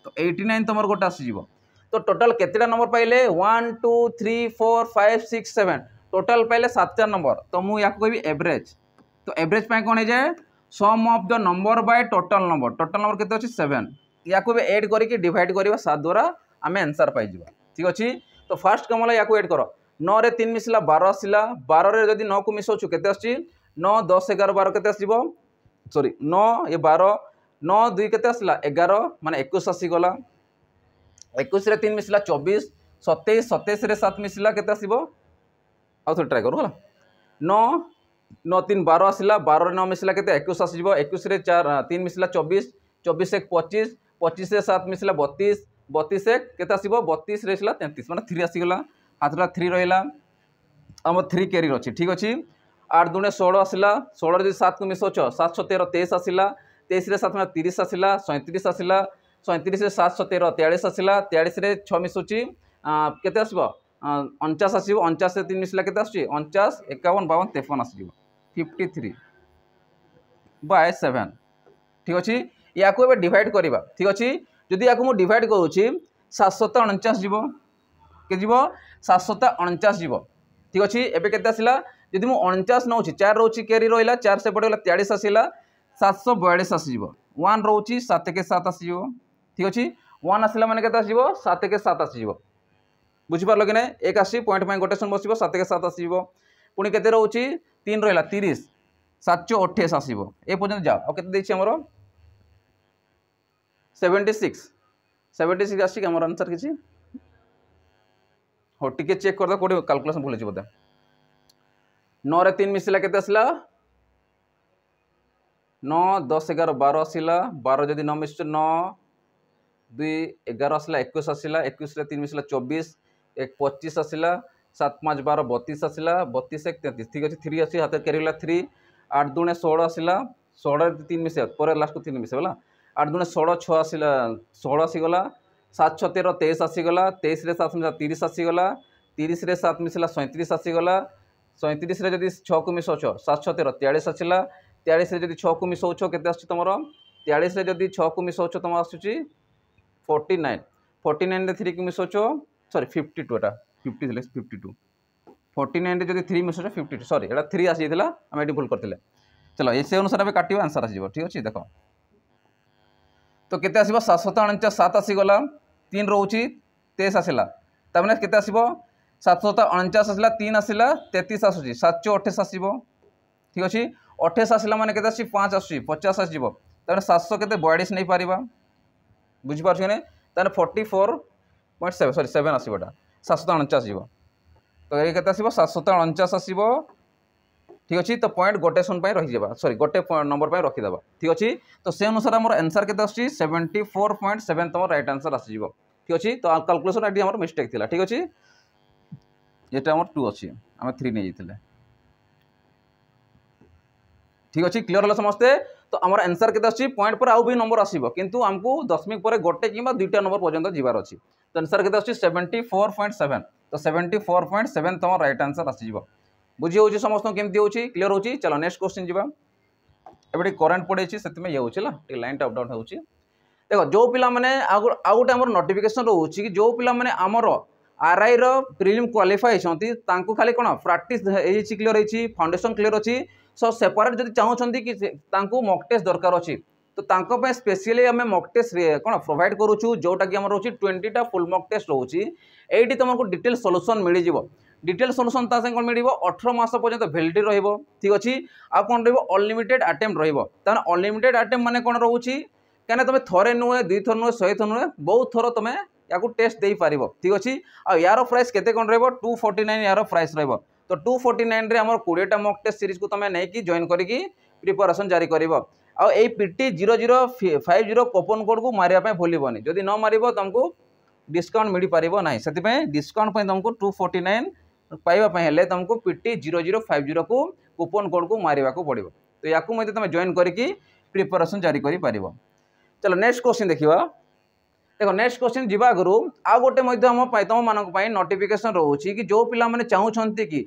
तो 89 तमर गोटे आसीबो तो टोटल केतेटा नंबर पाइले 1 2 3 4 5 6 7 टोटल पाइले 7टा नंबर तो मु याको कहबी एवरेज तो एवरेज पाए कोन हे जाय sum of the number by total number केते अछि 7 याको भी ऐड करिके डिवाइड करबा 7 द्वारा आमे आंसर पाइ जिबा ठीक अछि तो फर्स्ट कमला याको ऐड करो 9 रे 3 मिसला 12 आसिला 12 रे जदि 9 को मिसौछु केते आछि 9 10 11 12 केते आसीबो सॉरी 9 ये 12 नौ दुई के 11 माने 21 आसीगला 21 रे 3 मिसला 24 27 27 रे 7 मिसला केते आसीबो आउ थोड़ा ट्राई करू होला 9 9 3 12 आसिला 12 रे 9 मिसला केते 21 आसीबो 21 रे 4 3 मिसला 24 24 एक 25 25 रे 7 मिसला 32 32 एक केते आसीबो 32 रे 33 माने 3 आसीगला हाथरा 3 रहिला हम 3 कैरियर अच्छी ठीक अच्छे 8 दूने 16 आसला 16 रे 7 को मिसोच 7 13 23 आसला 23 रे 7 में 30 आसला 37 आसला 37 रे 7 13 43 आसला 43 रे 6 मिसुची केते आसबो 49 आसीबो 49 रे 3 मिसला केते आसी 49 51 52 53 आसीबो 53 बाय 7 ठीक अच्छे या को एबे डिवाइड करबा ठीक अच्छे जदि या को मु डिवाइड करूची 749 जीवो के जीवो 749 जीवो ठीक अच्छे एबे केते आसिला यदि मु 49 नौची 4 रोची कैरी रहिला 4 से पड़े 43 आसिला 742 आसीबो 1 रोची 7 के 7 आसीबो ठीक अच्छे 1 आसिला माने केते आसीबो 7 के 7 आसीबो बुझी पारलो कि नै एक आसी पॉइंट पॉइंट कोटेशन बसिबो 7 के 7 आसीबो पुनी केते रहउची 3 रहिला 30 728 आसीबो ए पर्यंत जाओ आ केते दैछि हमरो 76 आसी कि हमर आंसर किछि हो टिके चेक कर दो कोडी कैलकुलेशन भूल बोधे 9 रे 3 मिसला केते आसला 9 10 11 12 आसला 12 जदि 9 मिस 9 2 11 आसला 21 आसला 21 रे 3 मिसला 24 1 25 आसला 7 5 12 32 आसला 32 1 33 ठीक अछि 3 आसी हाथ कैरिला 3 8 दूने 16 आसला 16 रे 3 मिस पर लास्ट को 3 मिस होला 8 दूने 16 6 आसला 16 आसी गला 7 6 13 23 आसीगला 23 रे 7 मिसला 30 आसीगला 30 रे 7 मिसला 37 आसीगला 37 रे जदि 6 को मिसौछ 7 6 13 43 आसिला 43 रे जदि 6 को मिसौछ केते आछि तमरो 43 रे जदि 6 को मिसौछ तम आसुची 49 49 रे 3 को मिसौछ सॉरी 52 एटा 50 थिले 52 49 रे जदि 3 मिसौछ 52 सॉरी एटा 3 आसी दिला हम एडी भूल करथिले चलो ऐसे अनुसार अब काटिबा आंसर आसीबो ठीक अछि देखो तो केते आसीबो 749 7 आसीगला 3 रोची 23 आसिला तमने केते आसीबो 749 आसिला 3 आसिला 33 आसुची 728 आसीबो ठीक अछि 28 आसिला माने केते आसी 5 आसुची 50 आसीबो तमने 700 केते 42 नै पारिबा बुझि पारछु ने तने 44.7 सॉरी 7 आसीबोटा 749 आसीबो तो ए केते आसीबो 749 आसीबो ठीक अच्छे तो पॉइंट गोटे सन रही जावा सॉरी गोटे नंबर पर रखीदे ठीक अच्छे तो से अनुसार मोर आंसर केते आछि 74.7 तुम राइट आंसर आसीबो ठीक अच्छे तो कैलकुलेशन आईडी हमर मिस्टेक थिला ठीक अच्छे एटा हमर 2 अच्छी आम 3 नहीं जाइए ठीक अच्छे क्लियर है समस्ते तो आम आंसर केते आछि पॉइंट पर आउ भी नंबर आसीबो किंतु हमको दशमिक पर गोटे कि दुईटा नंबर पर्यंत जीवार अच्छी तो आंसर केते आछि 74.7 तो 74.7 तुम राइट आंसर आसीबो बुझी हो समस्त केमती हो क्लियर हो चलो नेक्स्ट क्वेश्चन जीवा एबे करेंट पड़े से ये होला लाइन अप डाउन हो देखो जो पिला माने आ गोटे आम नोटिफिकेशन रोचे कि जो पिला माने आमर आरआई रो प्रिलिम क्वालिफाई होती खाली कौन प्रैक्टिस क्लियर होती फाउंडेशन क्लियर अच्छी सो सेपरेट जब चाहते कि मॉक टेस्ट दरकार अच्छी तो स्पेशली आम मॉक टेस्ट कौन प्रोवाइड करूँ जोटा कि रोचे 20टा फुल मॉक टेस्ट रोचे ये तुमको डिटेल सॉल्यूशन मिल जाव डिटेल सॉल्यूशन ता कौन मिल 18 मास पर्यंत वैलिडिटी रहिबो ठीक अच्छे आ कौन रहिबो अनलिमिटेड अटेम्प्ट रहिबो ताने अनलिमिटेड अटेम्प्ट माने कौन रोची कहना तुम थरे नुहे 2 थर नुहे 100 थर नुहे बहुत थर तुम या टेस्ट दे पारिबो ठीक अच्छे आ यार प्राइस केते कौन रहिबो 249 यार प्राइस रहिबो तो 249 रे हमर 20टा मॉक टेस्ट सीरीज को तुम नहीं कि जॉइन करिकी प्रिपरेशन जारी करिबो आ ए PT 0050 कूपन कोड को मारिया पे भूलिबोनी जदि न मारिबो तुमको डिस्काउंट मिल पारिबो नाही सेति पे डिस्काउंट पे तुमको 249 पाइबा हेले तुमको PT 0050 को कूपन कोड को मारिबा को पड़िबो तो याकू मते तुम जॉइन करिकी प्रिपरेशन जारी करि पारिबो चलो नेक्स्ट क्वेश्चन देखिबा देखो नेक्स्ट क्वेश्चन जीवा गुरु आ गोटे मध्य हम तुम मानक पई नोटिफिकेशन रहउची कि जो पिला माने चाहउछंती कि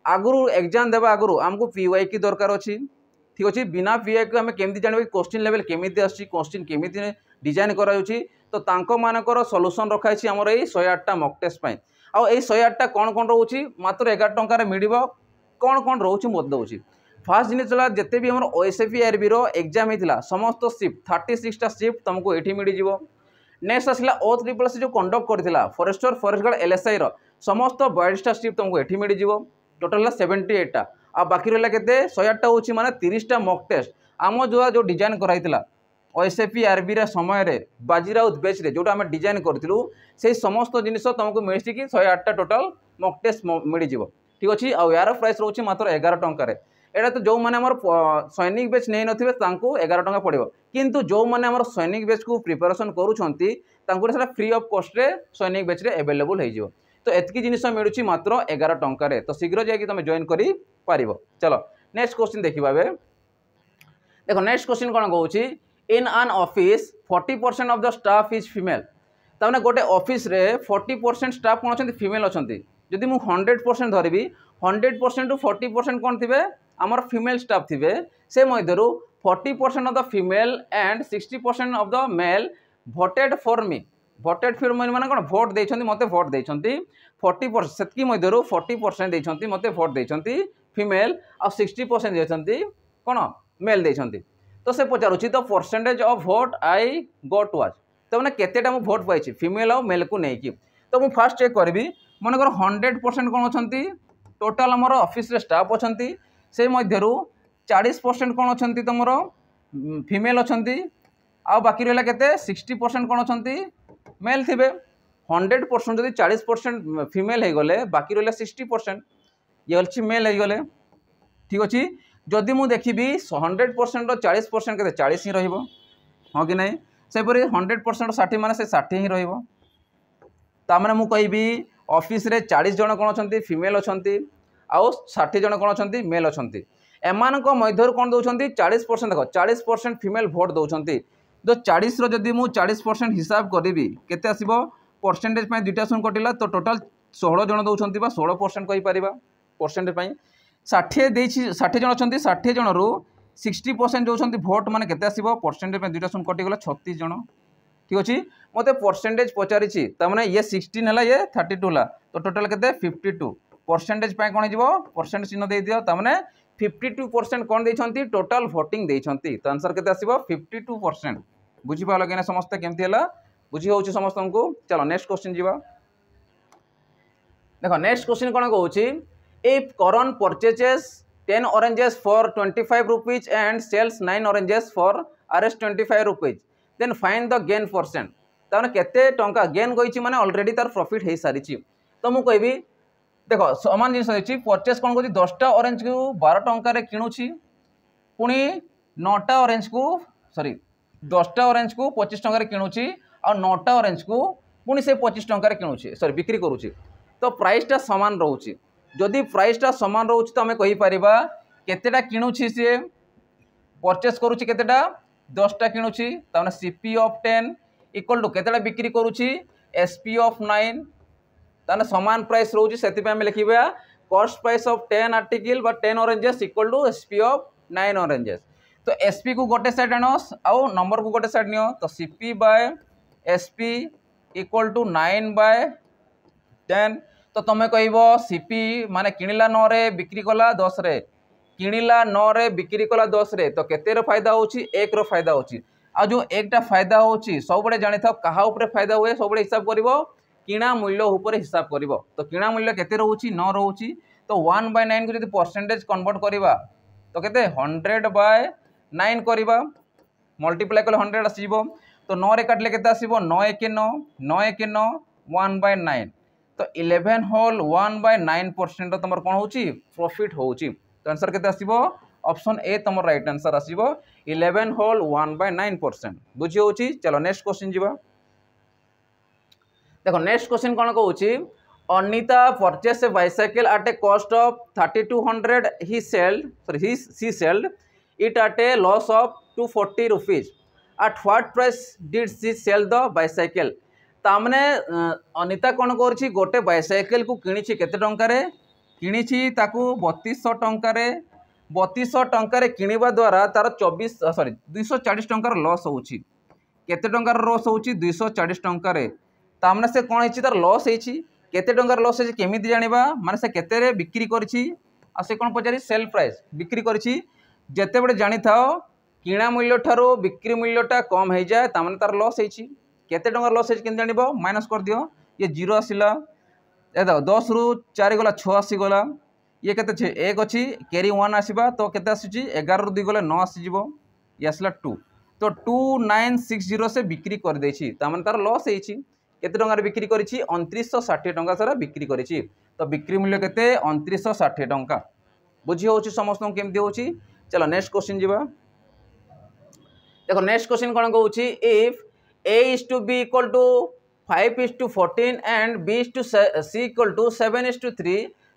आगुरु एग्जाम देबा आगुरु हमको पीवाई की दरकार अछि ठीक अछि बिना पीवाई को हम केमति जानबे क्वेश्चन लेवल केमिति आछि क्वेश्चन केमिति डिजाइन कराउची तो तांको मानकर सॉल्यूशन रखाई छी हमर ए 108टा मॉक टेस्ट पई आ ए 108टा कोन कोन रहउची मात्र 11 टंका रे मिडिबो कोन कोन रहउची मत दउची फास्ट जिन चला जिते भी हमर OSFE आरबी रो एग्जाम हेतिला समस्त शिफ्ट 36टा शिफ्ट तुमको एठी मिडी जिवो नेक्स्ट आसला O3+ जो कंडक्ट करथिला फॉरेस्टर फॉरेस्ट गार्ड LSI रो समस्त 22टा शिफ्ट तुमको एठी मिडी जिवो टोटल 78टा आ बाकी रहला केते 108टा होची माने 30टा मॉक टेस्ट आम जो डिजाइन कराइतिला ओएसएपी आरबी रे समय रे बाजीराउत बैच रे जोटा आम डिजाइन करूँ से समस्त जिनिस तुमको मिली कि 108टा टोटाल मॉक टेस्ट मिल जाव ठीक अच्छे आउ यार प्राइस रोचे मात्र 11 टंकार एटा तो जो मैंने आम सैनिक बैच नहीं नथिबे तांको 11 टंका पड़ो किंतु जो मैंने आम सैनिक बैच को प्रिपरेशन करूछंती तांको सेटा फ्री ऑफ कॉस्ट रे सैनिक बैच रे अवेलेबल हो जिवो तो एतकी जिनिस मिलूची मात्र 11 टंकार तो शीघ्र जाकि तुम जॉइन करि पारिबो। चलो नेक्स्ट क्वेश्चन देखिबा बे देखो नेक्स्ट क्वेश्चन कौन कहूँ in an office 40% of the staff is female तमाने गोटे ऑफिस रे 40% स्टाफ कौन अच्छा फीमेल अच्छा जदि मु 100% धरबी 100% टू 40% कौन थे आमर फीमेल स्टाफ थे से मध्यरु 40% of the female and 60% of the male voted for me voted for me माने कौन भोट देइछंती मते भोट देइछंती 40% सेतकी मध्यरु 40% देइछंती मते भोट देइछंती फीमेल और 60% देइछंती कौन मेल देइछंती तो से पचारुछि तो percentage of vote I got was तो मैंने केतेटा मु भोट पाइछि फीमेल और मेल को नहीं तो मु फास्ट चेक करबी मनकर 100% कौन अच्छा टोटाल आमर ऑफिस रे स्टाफ अच्छा से मध्यरु 40% कौन अच्छा तुमर फीमेल अच्छा आ बाकी रहा केते 60% कौन अच्छा मेल थे 100% जदि 40% फीमेल हो गले बाकी रहा 60% ये अच्छी मेल हो गले ठीक अच्छे जदि मु देखी 100% 40% के 40 ही रहिबो हाँ कि नहीं सेपरी 100% 60 माने से 60 ही रहिबो तामने मु कहबी ऑफिस रे 40 जन कौन अच्छा फीमेल अच्छा आउ 60 जन कौन अच्छा मेल अच्छा एमान मध्य कौन दौरान 40% देख 40% फीमेल भोट दौरान जो 40 जदि मु 40% हिसाब करी केते आसीबो परसेंटेज दुईटा शून्य कटिला तो टोटाल 16 जन दौरान 16% कहीपर परसेंटेज 60 जन अच्छा 60 जन रु 60% जो भोट माने केते आसीबो परसेंटेज दुईटा शून्य कटिगला 36 जन ठीक अच्छे मत परसेंटेज पचारि तमें ये 16 है ये 32 ला तो टोटाल केते 52 परसेंटेज कौन हो परसेंटेज चिन्ह दे दियो तमें 52% कौन देइछंती टोटाल भोटिंग देइछंती तो आंसर केते आसीबो 52% बुझी पालो कि समस्त केमती हला बुझी होउची समस्त को। चलो नेक्स्ट क्वेश्चन जीवा देखो नेक्स्ट क्वेश्चन कौन कहूँ if Karan purchases 10 oranges for 25 rupees and sells 9 oranges for Rs 25 rupees then find the gain percent ताने केते टंका गेन गई माने ऑलरेडी तार प्रॉफिट हो सारी तो मुझे कहबी देखो समान जिन परचेस कौन कह 10टा ऑरेंज को 12 टंकार किणुची पुणी 9टा ऑरेंज को सॉरी 10टा ऑरेंज को 25 टंकार किणुची और 9टा ऑरेंज को पुणी से 25 टंकार किणुची सॉरी बिक्री करुची तो प्राइसटा सामान रोची जदि प्राइसटा सामान रोची तो आम कहीपर केतेटा किणुची सी परचेस करुची केतेटा 10टा किणुची ताने सीपी ऑफ 10 इक्वल टू केतेटा बिक्री करुची एसपी ऑफ 9 ताने समान प्राइस रोची सेति आम लिखा कॉस्ट प्राइस ऑफ 10 आर्टिकल बा 10 oranges equal to SP of 9 oranges तो एसपी को गोटे साइड आण आउ नंबर को गोटे साइड नियो तो CP by SP equal to 9 by 10 तो तुम कह सीपी माने किणिला 9 रे बिक्री कला 10 रे किणिला 9 रे बिक्री कला 10 रे तो केते फायदा होची 1 रो फायदा होची आ जो एकटा फायदा होची सब बड़े जानि था कहा ऊपर फायदा हुए सब बड़े हिसाब करिवो किणा मूल्य ऊपर हिसाब करिवो तो किणा मूल्य केते रहउची 9 रहउची तो 1/9 को जदि परसेंटेज कन्वर्ट करबा तो केते 100/9 करबा मल्टीप्लाई कले 100 आसीबो तो 9 रे काटले केते आसीबो 9 1 9 9 1 9 1/9 तो 11 होल 1/9% तुम कौन हो प्रॉफिट होची तो आंसर केते आसीबो ऑप्शन ए तुम राइट आंसर आसीबो 11 होल 1/9% बुझी होची। चलो नेक्स्ट क्वेश्चन जीवा देखो नेक्स्ट क्वेश्चन कौन कहूँ Anita purchase a bicycle at a cost of 3200 he sold it at a loss of 240 rupees at what price did she sell the bicycle तामने अनिता कौन कर गोटे बाइसाइकेल को किणी केते टंकार किणी 3200 टंकार 3200 टंकार किणवा द्वारा तार 240 टंकार लॉस होची केते टंकार लॉस होची 240 टंकार तामने से कौन है तार लॉस होची केते टंकार लॉस होची केमिति जानिबा माने से केते रे बिक्री करछि आ से कौन पचारि सेल प्राइस बिक्री करछि जेते बडे जानि थाओ किणा मूल्य ठारो बिक्री मूल्यटा कम हो जाए तामने तार लॉस होची केते टंका लॉस है जान माइनस कर दियो ये 0 आसला ए देखो 10 रु 4 गला 6 आसीगला ये केते 1 अच्छी कैरी 1 आसवा तो केते आसी 11 रु 2 गले 9 आसीज ये आसला 2 तो 2960 से बिक्री कर देछि तार तार लॉस होइछि केते टंकार बिक्री करिछि 2960 टंका सारा बिक्री करिछि तो बिक्री मूल्य केते 2960 टंका बुझी होछि समस्त केमती होछि चलो नेक्स्ट क्वेश्चन जीवा देखो नेक्स्ट क्वेश्चन कोन कहउछि if a is to b equal to 5 is to 14 and b is to c equal to 7 is to 3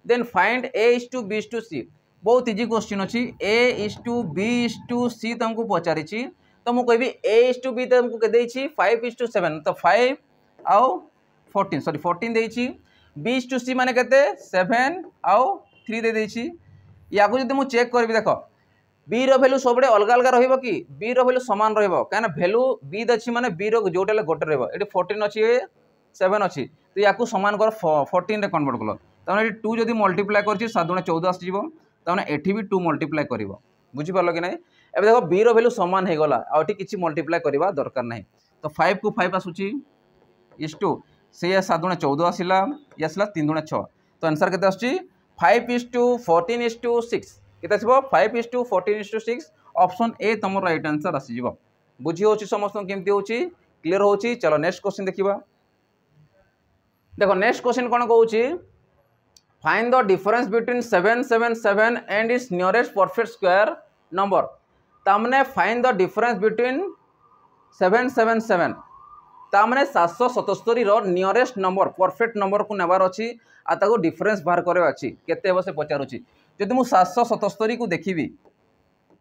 then find a is to b is to c बहुत easy question अच्छी a is to b is to c तुमको पचारि तो मुझे कहबी a is to b तुमको के देछि 5 is to 7 तो 5 आउ 14 सॉरी 14 देछि b is to c माने केते 7 आउ 3 दे देछि या को जदि मु चेक करबी देखो b रो वैल्यू सबडे अलग अलग रहइबो कि b रो वैल्यू समान रहइबो काना वैल्यू b दछि माने b रो जोटेले गोटे रहइबो एटी 14 अछि 7 अछि तो याकू समान कर 14 रे कन्वर्ट कलो ताने 2 जदि मल्टीप्लाई करछि 7 गुणे 14 आसी जिवो ताने एठी भी 2 मल्टीप्लाई करिवो बुझी पारलो कि नै एबे देखो b रो वैल्यू समान हे गला आ एठी किछि मल्टीप्लाई करबा दरकार नै तो 5 को 5 आसुछि इस टू से 7 गुणे 14 आसिला ये आसिला 3 गुणे 6 तो आंसर केते आसुछि 5 is to 14 is to 6 केते आसीबो 5 is to 14 is to 6 option A तमर राइट आंसर आसी जिवो बुझी होछि समस्त केमती होछि क्लियर होछि चलो नेक्स्ट क्वेश्चन देखिबा देखो नेक्स्ट क्वेश्चन कोन कहउछि find the difference between 777 and its nearest perfect square number तामने फाइंड द डिफरेंस बिटवीन 777 तामने 777 रो नियरेस्ट नंबर परफेक्ट नंबर को नेबार अछि आ ताको डिफरेंस बाहर करे अछि केते हेबो से पचारुछि जदि मु 777 को देखिबी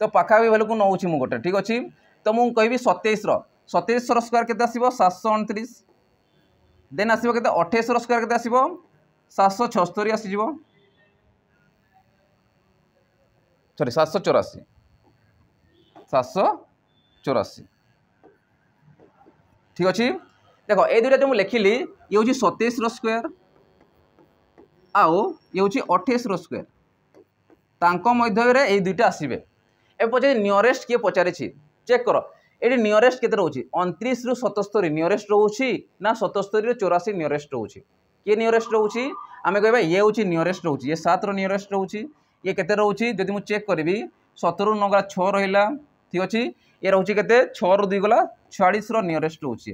तो पाखा भी वैल्यू को नउछि मु गोटे ठीक अछि तो मु कहबी 27 रो स्क्वायर केते आसीबो 729 देन आसीबो केते 28 रो स्क्वायर केते आसीबो 776 आसी जिवो सॉरी 784 ठीक अच्छे देखो ये दुटा जो मुझे लिखिली ये हूँ 27 रो स्क्वायर आउ ये हूँ 28 रो स्क्वायर तांको मध्य ये दुटा आसबे ए पचे नियरेस्ट किए पचारि चेक कर ये नियरेस्ट केते रोची 29 रु 77 नियरेस्ट रोची ना 77 रु 84 नियरेस्ट रोची किए नियरेस्ट रोची आमे कहबा ये हूँ नियरेस्ट रोची ये 7 रो नियरेस्ट रोची ये केते रोची जदि मु चेक करबी 17 नगला 6 रहिला ठीक अछि ये रोची केते 6 रु 2 गला 46 रो नियरेस्ट रोची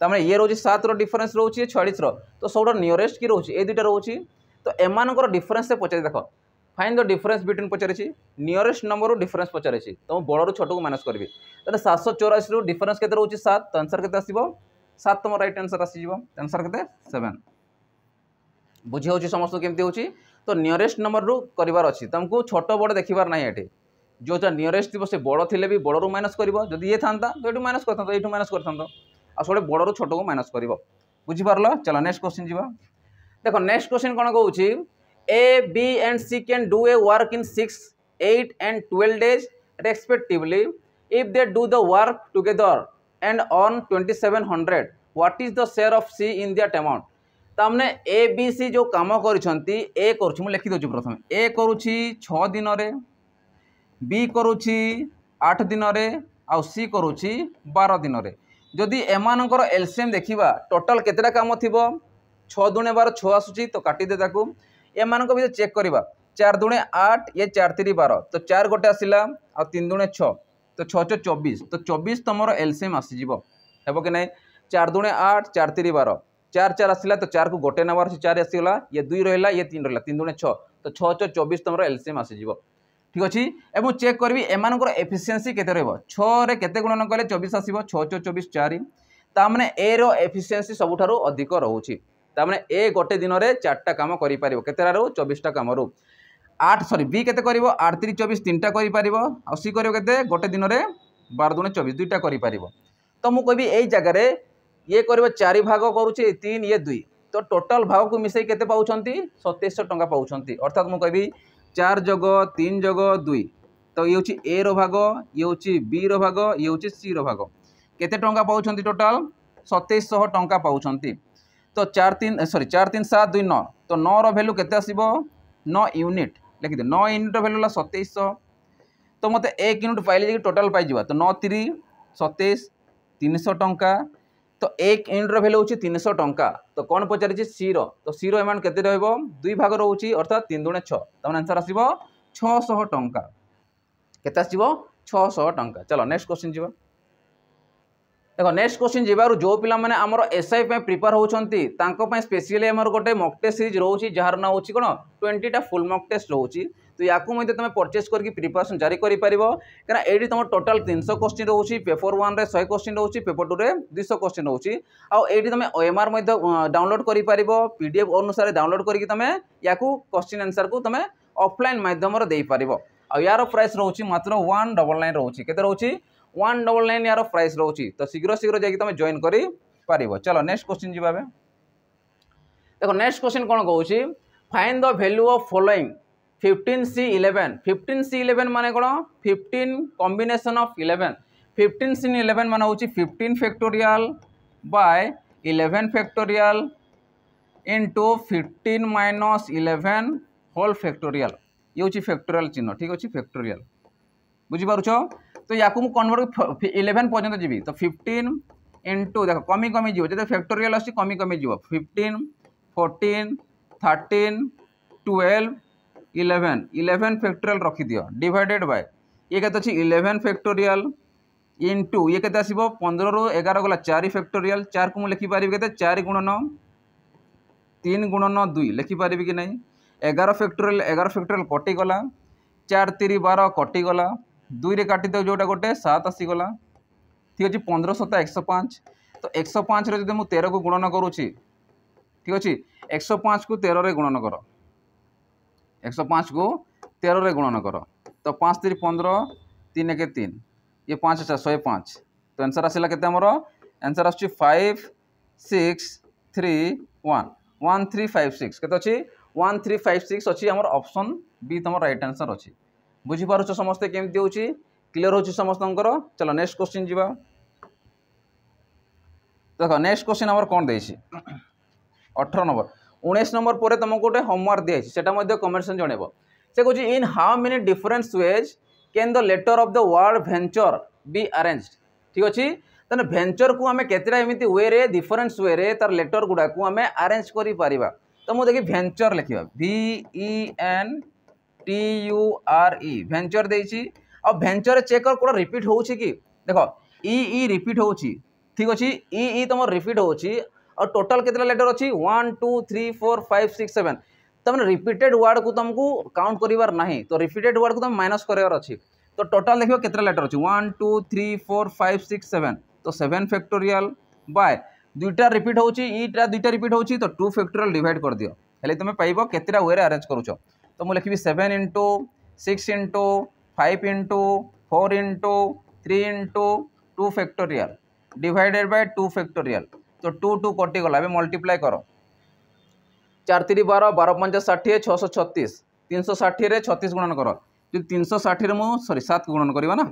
तामे ये रोची 7 रो डिफरेंस रोची 46 रो तो सबरो नियरेस्ट की रोची ए दुटा रोची तो एमानकर डिफरेंस से पचारि देखो फाइंड द डिफरेंस बिटवीन पचारि नियरेस्ट नंबर रो डिफरेंस पचारि तो बड़ रु छोट को माइनस करबी तो 784 रु डिफरेंस केते रोची 7 तो आंसर केते आसीबो 7 तम राइट आंसर आसी जीवो आंसर केते 7 बुझी होची समस्त केमती होची तो नियरेस्ट नंबर रु करिवार अछि तुमको छोट बड़ देखिबार नै एठी जो नियरेस्ट थी से बड़ थिले भी बड़ रु माइनस करिवो जदि ये थांता तो एटू माइनस करथांतो एटू माइनस करथांतो आ सोडे बड़ रु छोट को माइनस करिवो बुझी पारलो चलो नेक्स्ट क्वेश्चन जीवा देखो नेक्स्ट क्वेश्चन कोन कहउची A, B and C can do a work in 6, 8 and 12 days respectively if they do the work together and earn 2700 what is the share of C in that amount तामने A B C जो काम करिसंती A करूछि मु लिखि दोछु प्रथम A करूछि 6 दिन रे B करूछि 8 दिन रे आ C करूछि 12 दिन रे जदि एमानकर एलसीएम देखिबा टोटल केतेटा काम थिबो 6 दुने 12 6 आसुछि तो काटि दे ताकू एमानक भी चेक करवा 4 दुणे 8 ये 4 3 12 तो 4 गोटे आसिला आ 3 दुणे 6 तो 6 6 24 तो 24 तुम एलसीएम आसीजिवो हेबो कि नहीं 4 दुणे 8 4 3 12 4 4 आसिला तो 4 को गोटे नंबर 4 आसीगला ये 2 रहिला ये 3 रहिला 3 दुणे 6 तो 6 6 24 तुम एलसीएम आसीजिवो ठीक अछि एबो चेक करबी एमानकर एफिशिएंसी केते रहबो 6 रे केते गुणन कले 24 आसीबो 6 6 24 4 ता माने ए रो एफिशिएंसी सबुठारो अधिक रहउची तामने ए गोटे दिन रे 4टा काम करि पारिबो केतेरा रो 24टा काम रो 8 सॉरी बी केते करिवो 8 3 24 3टा करि पारिबो आ सी करिवो केते गोटे दिन रे 12 दुने 24 दुईटा करि पारिबो तो मु कहबी एई जगह रे ये करिवो 4 भाग करूची 3 ये 2 तो टोटल भाग को मिसई केते पाउछंती 2700 टंका पाउछंती अर्थात मु कहबी 4 जग 3 जग 2 तो ये होची ए रो भाग ये होची बी रो भाग ये होची सी रो भाग केते टंका पाउछंती टोटल 2700 टंका पाउछंती तो 4 3 सॉरी 4 3 7 2 9 तो 9 रो वैल्यू केते आसीबो 9 यूनिट लिखि दे 9 यूनिट रो वैल्यू ला 2700 तो मते 1 यूनिट पाइले जे टोटल पाइ जिवा तो 9 3 27 300 टंका तो 1 यूनिट रो वैल्यू होची 300 टंका तो कोन पचारि छि सी रो तो सी रो अमाउंट केते रहइबो दुई भाग रहउची अर्थात 3 दुणे 6 तमन आंसर आसीबो 600 टंका केते आसीबो 600 टंका चलो नेक्स्ट क्वेश्चन जिवा देखो नेक्स्ट क्वेश्चन जीवार जो पिला माने हमर एसआई पे प्रिपेयर होउछंती तांको पे स्पेशली हमर गोटे मॉक टेस्ट सीरीज रहउची जहार ना होची कोन 20 टा फुल मॉक टेस्ट रहउची तो याकू मध्ये तुम परचेस करके प्रिपरेशन जारी करि परिबो कारण एडी तुम टोटल 300 क्वेश्चन रहउची पेपर 1 रे 100 क्वेश्चन रहउची पेपर 2 रे 200 क्वेश्चन रहउची आ एडी तुम ओएमआर मध्ये डाउनलोड करि परिबो पीडीएफ अनुसार डाउनलोड करके तुम याकू क्वेश्चन आंसर को तुम ऑफलाइन माध्यम रे देई परिबो आ यार प्राइस रहउची मात्र 199 रहउची केते रहउची 199 यार प्राइस रोची तो शीघ्र शीघ्र जाकि तुम जॉइन करि पारिबो। चलो नेक्स्ट क्वेश्चन जीवाबे देखो नेक्स्ट क्वेश्चन कोन कहउची find the value of following 15C11 माने कोन 15 कॉम्बिनेशन ऑफ 11 15C11 माने होची 15 factorial by 11 factorial into 15 minus 11 whole factorial ये होची फैक्टोरियल चिन्ह ठीक अछि फैक्टोरियल बुझी पारुछो तो या कन्वर्ट 11 पर्यंत जीवी तो 15 इंटू देख कमी कमी जीव जो फैक्टोरियल अच्छी कमी कमी जीव 15 14 13 12 11 फैक्टोरियल रखी दियो डिवाइडेड बाय ये कहते अच्छी 11 फैक्टोरियल इंटू ये कहते आसो 15 रु 11 गला 4 फैक्टोरियल 4 को मुझे लिखिपारि के 4 गुणन 3 गुणन 2 लिखिपारि कि नहीं 11 फैक्टोरियल कटिगला 4 3 12 कटिगला 2 रे काटी दो जोटा गोटे 7 आसीगला ठीक अच्छे 15 7 105 तो 105 रे जब मुझे 13 को गुणन करुँची ठीक अच्छे 105 को 13 रे गुणन कर 105 को 13 रे गुणन कर तो 5 3 15 3 1 3 ये 5 अच्छा 105 तो आंसर आसला केते हमर आंसर आछी 5 6 3 1 1356 केते अछि 1356 अछि हमर ऑप्शन बी तमर राइट आंसर अछि बुझी पारुछ समस्ते केमती होची क्लियर होची समस्तंकर। चलो नेक्स्ट क्वेश्चन जीवा देखो नेक्स्ट क्वेश्चन हमर कोन देछि 18 नंबर 19 नंबर पर तुमको गोटे होमवर्क दिया सेटा मध्ये कमेंट सेक्शन जणेबो से कहूँ in how many different ways can the letter of the word venture be arranged ठीक अच्छे तेना वेंचर को आम केतटा एमती वे रे डिफरेंट वे रे तार लेटर गुड़ा को आम अरेंज करि परिबा तो मुझे देखी वेंचर लिखा VENTURE वेंचर देछि अब वेंचर चेक कर कोन रिपीट होउछि कि देखो ई रिपीट होउछि ठीक अछि ई तुम रिपीट होउछि और टोटल केतला लेटर अछि 1 2 3 4 5 6 7 तमने रिपीटेड वर्ड को तुमको काउंट करिवार नाही तो रिपीटेड वर्ड को तुम माइनस करिवार अछि तो टोटल देखियो केतला लेटर अछि 1 2 3 4 5 6 7 तो 7 फैक्टोरियल बाय दुईटा रिपीट होउछि ईटा दुईटा रिपीट होउछि तो 2 फैक्टोरियल डिवाइड कर दियो हेले तुम पाइबो केतरा वे रे अरेंज करूछो तो मुझे लिखी 7 into 6 into 5 into 4 into 3 into 2 factorial divided by 2 factorial तो 2 2 कटिगला ए मल्टीप्लाई करो 4 3 12 12 5 60 636 360 रे 36 गुणन करो जो 360 रे मु सॉरी 7 को गुणन करबा ना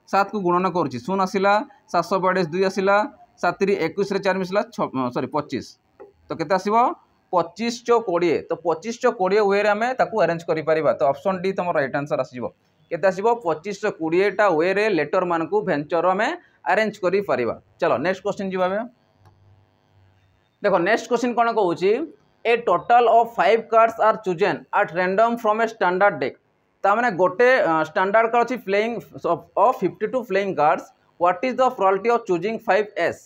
7 को गुणन करूची सुन आसिला 742 आसिला 7 रे 21 रे 4 मिसला सॉरी 25 तो केते आसीबो 25 चो 20 तो 25 चो 20 वे रे हमें ताकू अरेंज करि परिबा तो ऑप्शन डी तुम राइट आंसर आसीबो केते आसीबो 25 चो 20 टा वे रे लेटर मान को वेंचर में अरेंज करि परिबा। चलो नेक्स्ट क्वेश्चन जीवाबे देखो नेक्स्ट क्वेश्चन कोन कहूची a total of 5 cards are chosen at random from a standard deck ता माने गोटे स्टैंडर्ड कार्ड अछि playing of 52 playing cards what is the probability of choosing 5s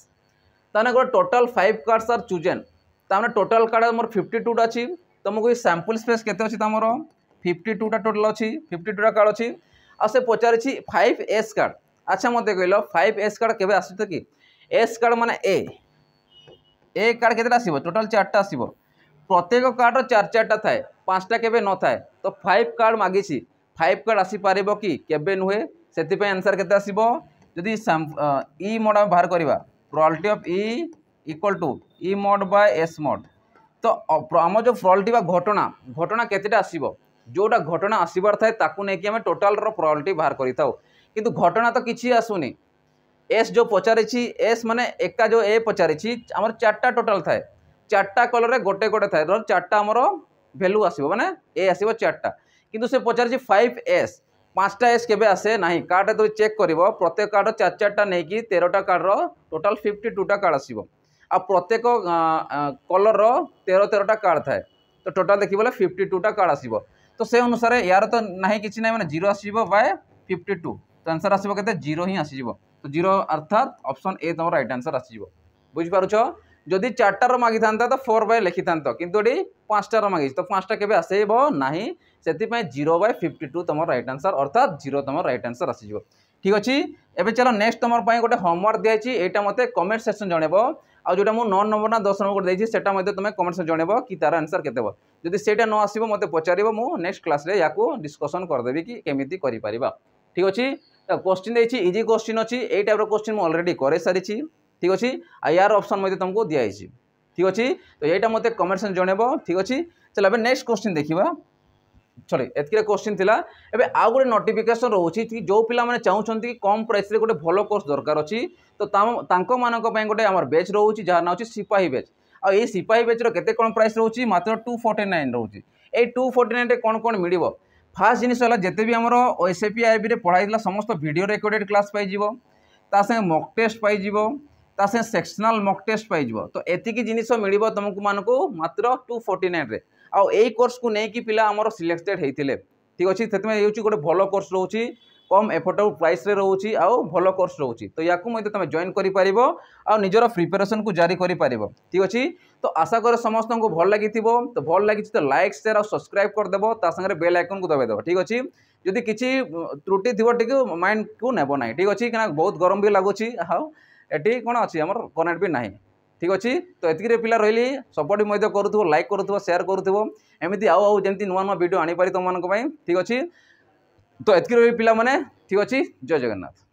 ताने गो टोटल 5 कार्ड्स आर चूजन तामने total card मोर 52 अच्छी तुमको सैंपल स्पेस केते अच्छी तुम 52 टा टोटल अच्छी 52 टा कार्ड अच्छी आ से पचारि 5s कार्ड अच्छा मत कहल 5s कार्ड केबे आसी कि एस कार्ड माने ए कार्ड केते आसीबो टोटल 4टा आसीबो प्रत्येक कार्ड 4 थाए 5टा केबे न थाए तो 5 कार्ड मागिछि 5 कार्ड आसी पारिबो कि केबे नुहे सेति पे आंसर केते आसीबो जदि ई मोड बाहर करबा probability of E equal to E mod by S mod तो आम जो प्रोबेबिलिटी बा घटना केतेटा आसीबो जोटा घटना आसीबार थाए ताकू नै कि हम टोटल रो प्रोबेबिलिटी बाहर करिताउ किंतु घटना तो किछि आसुनी एस जो पचारिछि एस माने एका जो ए पचारिछि हमर 4टा टोटल थाए 4टा कलर रे गोटे गोटे थाए 4टा हमर वैल्यू आसीबो माने ए आसीबो 4टा किंतु से पचारिछि 5s 5टा एस केबे आसे नाही कार्ड तो चेक करिवो प्रत्येक कार्ड 4टा नै कि 13टा कार्ड रो टोटल 52टा कार्ड आसीबो आ प्रत्येक कलर रो 13टा कार्ड थाए तो टोटल देखि बोले 52टा कार्ड आसीबो तो से अनुसार यार तो नाही किछि नै माने 0 आसीबो बाय 52 तो आंसर आसो के 0 ही आसीज तो 0 अर्थात ऑप्शन ए तुम राइट आंसर आसीज बुझिपार जदि 4टार मागी था तो 4/, लिखि था किंतु ये 5टार मागी तो 5टा केबे आसेब नाही से 0/52 तुम राइट आंसर अर्थात 0 तुम राइट आंसर आसीज ठीक अच्छे। एबे चलो नेक्स्ट तुम गोटे होमवर्क दिखाई यहाँ मत कमेंट सेक्शन जनइब आ जोटा मुझे 9 नंबर ना 10 नंबर देती से तुम कमेंट से जनइब कि तार आंसर केते जदि सेटा न आसो मत पचार मुझे नेक्स्ट क्लास या डिस्कसन करदेवी कि केमी कर ठीक अच्छे। तो क्वेश्चन देखिए इजी क्वेश्चन अच्छी यही टाइप क्वेश्चन मुझे अलरेडी कर सारी ठीक अच्छे यार ऑप्शन मत तुमको दिखाई ठीक अच्छे। तो यहाँ मत कमेंट से जनइब ठीक अच्छे। चलो अब नेक्स्ट क्वेश्चन देखा सॉरी एतके क्वेश्चन थिला एबे आ गोटे नोटिफिकेशन रोची जो पिला माने चाहउछंती कम प्राइस रे गोटे भलो कोर्स दरकार अछि तो तांको मानको पय गोटे हमर बैच रोची जहार ना अछि सिपाही बैच आ ए सिपाही बैच रो केते कोन प्राइस रोची मात्र 249 रोची ए 249 रे कोन मिलिबो फास्ट जिनिस होला जेते भी हमर ओएसएपी आईबी रे पढाइला समस्त वीडियो रिकॉर्डेड क्लास पाई जिवो ता संगे मॉक टेस्ट पाई जिवो ता संगे सेक्शनल मॉक टेस्ट पाई जिवो तो एतिकी जिनिस मिलिबो तुमको मानको मात्र 249 रे आउ ए कोर्स को नहीं कि पिला हमर सिलेक्टेड हेतिले ठीक अछि सेतमे हेउची गोटे भलो कोर्स रोची कम एफोर्डेबल प्राइस रे रोची आउ भलो कोर्स रोची तो याकू मध्ये तुम जॉइन करि परिबो आ निजर प्रिपरेशन को जारी करि परिबो ठीक अछि। तो आशा कर समस्त को भल लागिथिबो तो भल लागिछि तो लाइक शेयर और सब्सक्राइब कर देबो ता संगे बेल आइकन को दबाइ देबो ठीक अछि। जदि किछि त्रुटि थिबो टिक माइंड को नेबो नाही ठीक अछि कना बहुत गरम भी लागुछि हाउ एटी कोन अछि हमर कनेक्ट भी नाही ठीक अच्छे। तो एतिके पिला रही सपोर्ट भी करूथबो लाइक करूथबो शेयर करूथबो एमती आउ जमती नुआ नुआ वीडियो आनी पारि तुम मानक ठीक अच्छे। तो एतिके पिला माने ठीक अच्छे। जय जगन्नाथ।